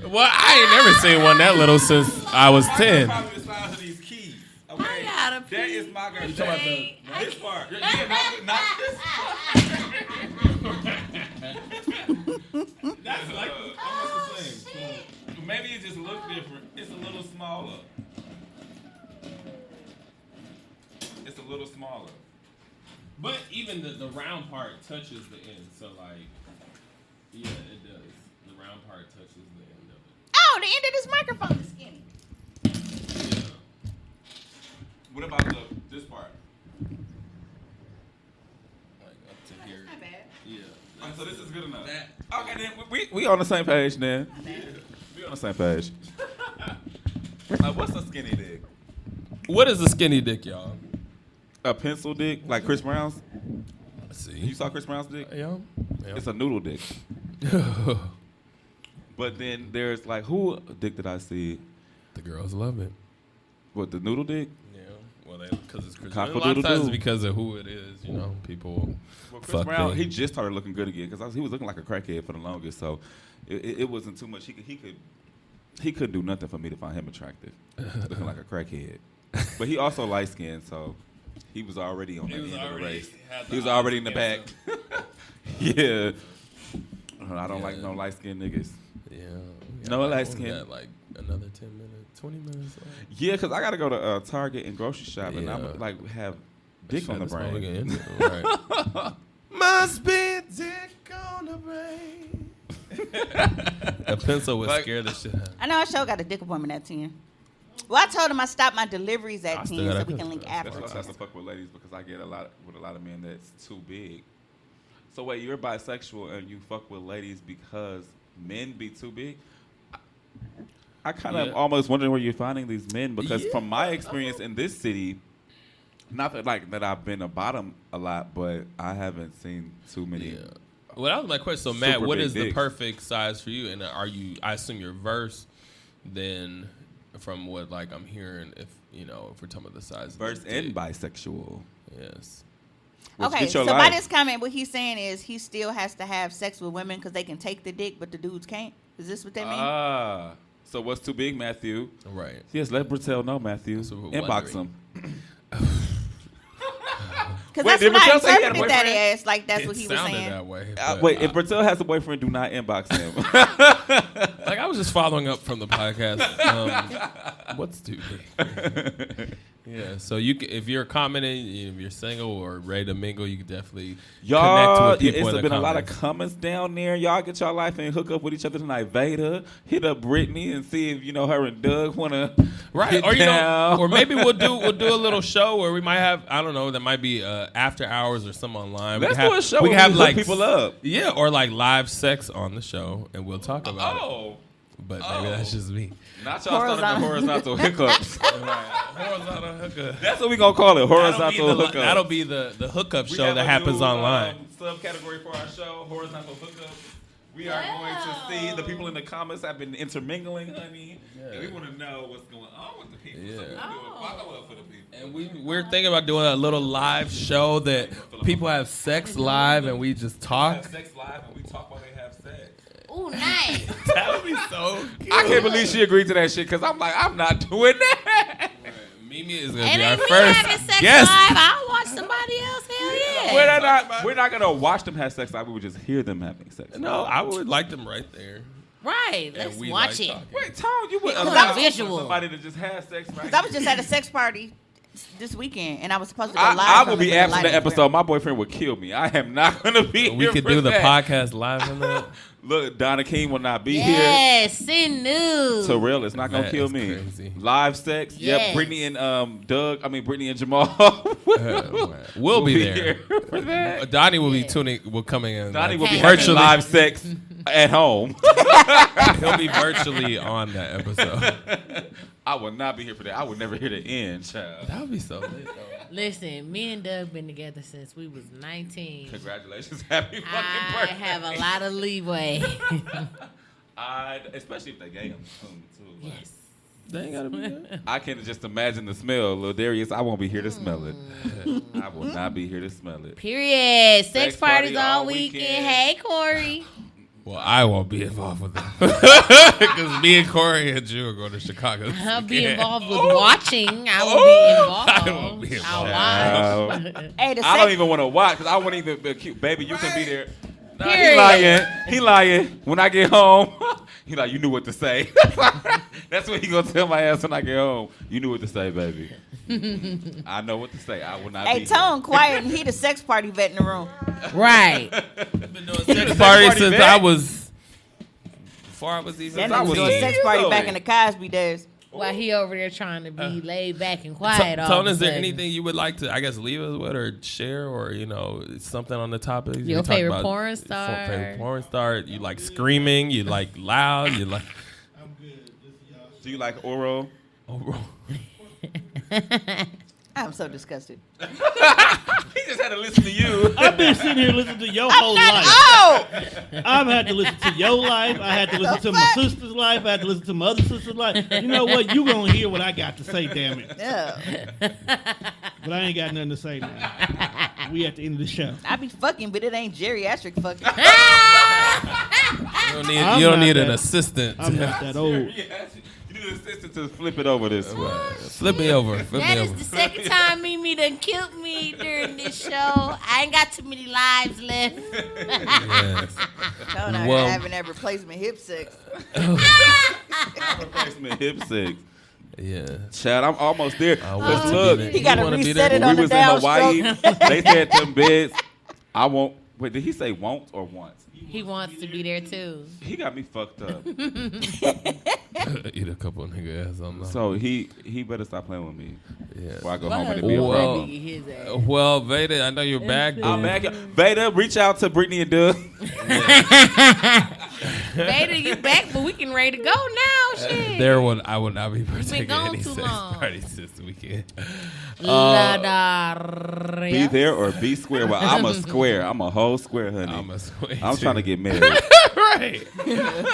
Well, I ain't never seen one that little since I was 10. Probably the size of these keys. Okay? I gotta That is my girl. You talking about This part. Yeah, not this part. That's like almost the same. So maybe it just looks different. It's a little smaller. It's a little smaller. But even the round part touches the end, so like, yeah, it does. The round part touches the end of it. Oh, the end of this microphone is skinny. Yeah. What about this part? Like up to here. Not bad. Yeah. So this is good enough. That. Okay, then we on the same page then. We on the same page. What's a skinny dick? What is a skinny dick, y'all? A pencil dick, like Chris Brown's. Let's see. You saw Chris Brown's dick? Yeah. It's a noodle dick. But then there's like, who dick did I see? The girls love it. What, the noodle dick? Yeah. Well, because it's Chris. A Cock-a-doodle-doo. lot of times it's because of who it is. You know, people. Well, Chris fuck Brown, them. he just started looking good again because he was looking like a crackhead for the longest. So it wasn't too much. He couldn't do nothing for me to find him attractive. Looking like a crackhead. But he also light skinned, so he was already on the end of the race. He was already in the back. Yeah. I don't like no light skinned niggas. Yeah. No light We skin. got like another 10 minutes, 20 minutes left. Yeah, because I got to go to Target and grocery shop, and Yeah. I'm like have dick on the Shit, this brain. motherfucker right. Must be dick on the brain. A pencil would Like- scare the shit out of me. I know our show got a dick appointment at 10. Well, I told him I stopped my deliveries I at still 10 got so a we can pencil. link That's That's afterwards. why I have to fuck with ladies because I get a lot of men that's too big. So wait, you're bisexual and you fuck with ladies because men be too big? I kind of Yeah. almost wondering where you're finding these men because Yeah. from my experience in this city, not that like that I've been a bottom a lot, but I haven't seen too many. Yeah. Well, that was my question. So, Matt, Super what big is the dicks. perfect size for you? And are you? I assume you're verse. Then, from what like I'm hearing, if we're talking about the size, Verse of the and dick. bisexual. Yes. Which Okay, get your so by life. this comment, what he's saying is he still has to have sex with women because they can take the dick, but the dudes can't. Is this what they mean? Ah, so what's too big, Matthew? Right. Yes, let Bertel know, Matthew. That's what we're Inbox wondering. him. Because Wait, that's did what I Michelle say he had a interpreted that boyfriend? as. Like, that's It what he was sounded saying. that way. Wait, but if Bertel has a boyfriend, do not inbox him. like I was just following up from the podcast. What's too big? Yeah. So if you're commenting, if you're single or ready to mingle, you can definitely Y'all, connect with people. it's in the been a lot of comments. comments down there. Y'all get y'all life and hook up with each other tonight. Veda, hit up Brittany and see if her and Doug wanna Right, get or down. or maybe we'll do a little show where we might have that might be after hours or some online. Let's we can do a show We where can have we like hook people up. yeah, or like live sex on the show, and we'll talk about it. Oh, But maybe that's just me. not y'all starting the horizontal hookups. Horizontal hookup. That's what we gonna call it, horizontal hookup. That'll be the hookup show that happens online. Subcategory for our show, horizontal hookup. We are going to see the people in the comments have been intermingling, honey, and we want to know what's going on with the people. So Yeah. we're doing follow up for the people. And we're thinking about doing a little live show that people have sex live and we just We talk. have sex live and we talk while they have sex. Ooh, nice. That would be so cute. I can't believe she agreed to that shit because I'm like, I'm not doing that. Mimi is gonna And be our if we first having sex guest. live, I'll watch somebody else. Hell yeah. We're not gonna watch them have sex live. We would just hear them having sex. No, I would like them right there. Right. And Let's we watch like it. talking. Wait, Tom, you would Because allow I'm visual. somebody to just have sex right? Because I was just at a sex party this weekend, and I was supposed to go live. I from will be it, but absent the lighting was episode. My boyfriend would kill me. I am not gonna be We here could for do the that. podcast live on that. Look, Donna King will not be here. Yes, send news. Terrell is not gonna That kill is me. crazy. Live sex. Yes. Yep. Brittany and Brittany and Jamal. We'll be there. here for that. Donnie will be will coming in. Donnie will like, be Hey. having virtually. live sex at home. He'll be virtually on that episode. I will not be here for that. I would never hear the end, child. That would be so lit. Though. Listen, me and Doug been together since we was 19. Congratulations, happy fucking I birthday. have a lot of leeway. Especially if they gay them too. Like, Yes. They ain't gotta be good. I can just imagine the smell, Lil Darius. I won't be here to smell it. I will not be here to smell it. Period. Sex Sex party parties all all weekend. weekend. Hey, Corey. Well, I won't be involved with that because me and Corey and Drew are going to Chicago. I'll be involved with watching. I won't be involved. I won't be involved. I'll watch. Hey, I don't even want to watch because I wouldn't even be cute. Baby, you can be there. Nah, he Period. lying. He lying. When I get home, he like, you knew what to say. That's what he gonna tell my ass when I get home. You knew what to say, baby. I know what to say. I will not Hey, be Tone, quiet, and he the sex party vet in the room. Right. Been doing sex party since I was before I was even. That nigga was doing sex party back in the Cosby days. While he over there trying to be laid back and quiet. Tone, is there anything you would like to, I guess, leave us with or share or, something on the topic? Your favorite porn star? Favorite porn star. You like screaming? You like loud? You like... I'm good. Just y'all. Do you like oral? I'm so disgusted. He just had to listen to you. I've been sitting here listening to your whole life. Oh! I've had to listen to your life. I had to listen to my sister's life. I had to listen to my other sister's life. You know what? You gonna hear what I got to say, damn it. Yeah. But I ain't got nothing to say now. We at the end of the show. I be fucking, but it ain't geriatric fucking. You don't need an assistant. I'm not that old. You need an assistant to flip it over this way. Flip me over. That is the second time Mimi done killed me during this show. I ain't got too many lives left. Yes. Tone out Well- here having that replacement hip sex. Replacement hip sex. Yeah. Chad, I'm almost there. I want Cause to look, be there. He gotta You wanna be reset there? it when on we the was in Hawaii, downstroke. they said them beds. I won't. Wait, did he say won't or once? He wants to be there too. He got me fucked up. Eat a couple of nigga ass on that. So he better stop playing with me. Yeah. Before I go home and it be a Well- problem. His ass. Well, Veda, I know you're back. I'm back. Veda, reach out to Brittany and Doug. Vader, you back, but we can ready to go now. Shit. I would not be partaking in gone any too sex long. parties this weekend. Be there or be square. Well, I'm a square. I'm a whole square, honey. I'm trying to get married. right.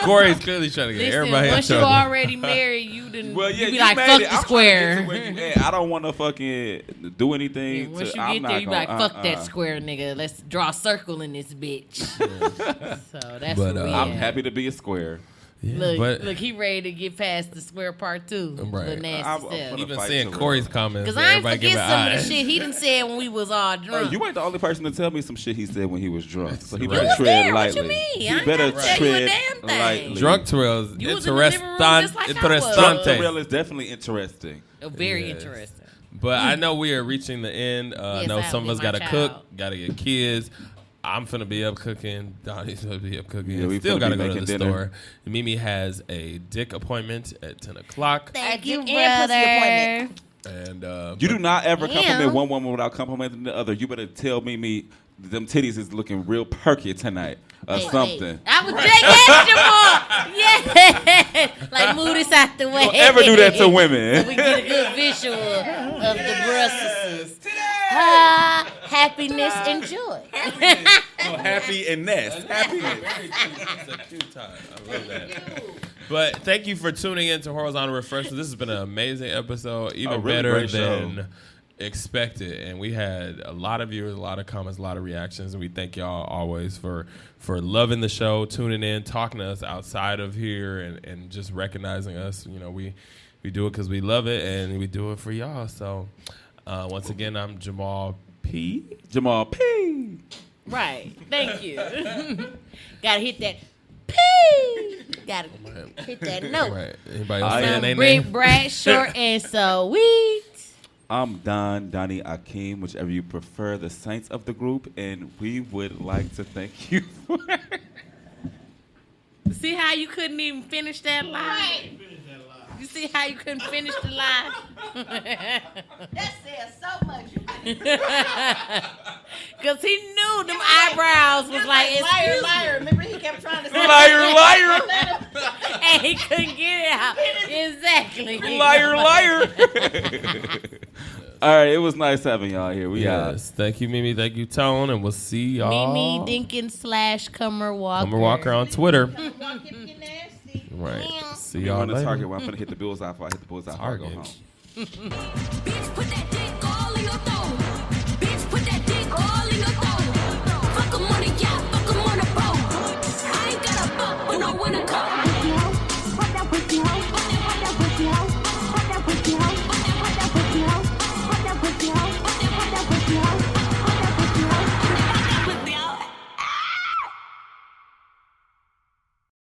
Corey's clearly trying to get Listen, everybody. once you already married, you didn't. Well, yeah, you be you like, made fuck it. the I'm square. trying to get to where you at. I don't want to fucking do anything. Yeah, once you I'm get not there, you be like, gonna- fuck that square, nigga. Let's draw a circle in this bitch. So that's But, what we I'm at. happy to be a square. Yeah, Look, he ready to get past the square part too. Right. The nasty I'm stuff. finna even fight seeing to Corey's live. comments, Because I ain't everybody forget giving some of the eyes. shit he done said when we was all drunk. You ain't the only person to tell me some shit he said when he was drunk. So he Right. better You tread there, what you lightly. mean? I He ain't better gotta tell you a tread damn thing. lightly. Drunk trails, You was in the living room just like I was. Drunk interessante. Trail is definitely interesting. Oh, very Yes. interesting. But I know we are reaching the end. I Yes, know I some of us have got to my cook, child. got to get kids. I'm finna be up cooking. Donnie's gonna be up cooking. Yeah, we Still finna gotta be go to making the dinner. store. Mimi has a dick appointment at 10 o'clock. Thank you, you, brother. brother. And You do not ever compliment Damn. one woman without complimenting the other. You better tell me them titties is looking real perky tonight or something. I was just Jamal. Yeah. Like, move this out the way. Don't ever do that to women. So we get a good visual of the breasts. Happiness and joy. Happy and nest. Happiness. it's a cute time. I love that. But thank you for tuning in to Horizontal Refreshers. This has been an amazing episode, even really better great show. than expected. And we had a lot of viewers, a lot of comments, a lot of reactions. And we thank y'all always for loving the show, tuning in, talking to us outside of here, and just recognizing us. You know, we do it because we love it, and we do it for y'all. So once again, I'm Jamal P. Jamal P. Right. Thank you. Gotta hit that P. Gotta hit that note. Right. Anybody else I saying am their Big, name? bright, short, and sweet. I'm Donnie Akeem, whichever you prefer, the Saints of the group, and we would like to thank you for See how you couldn't even finish that line? You see how you couldn't finish the line? That says so much. Because he knew them eyebrows was like, Liar, excuse liar. me. Remember he kept trying to say liar. And he couldn't get it out. Exactly. Liar. All right, it was nice having y'all here. We out. Yes. Thank you, Mimi. Thank you, Tone. And we'll see y'all. Mimi Dinkin / Cummer Walker. Cummer Walker on Twitter. Walk if you're nasty. Right. See I'm y'all going to later. Target where I'm going to hit the bullseye before I hit the bullseye before I go Target. home. Bitch, put that dick all in your throat.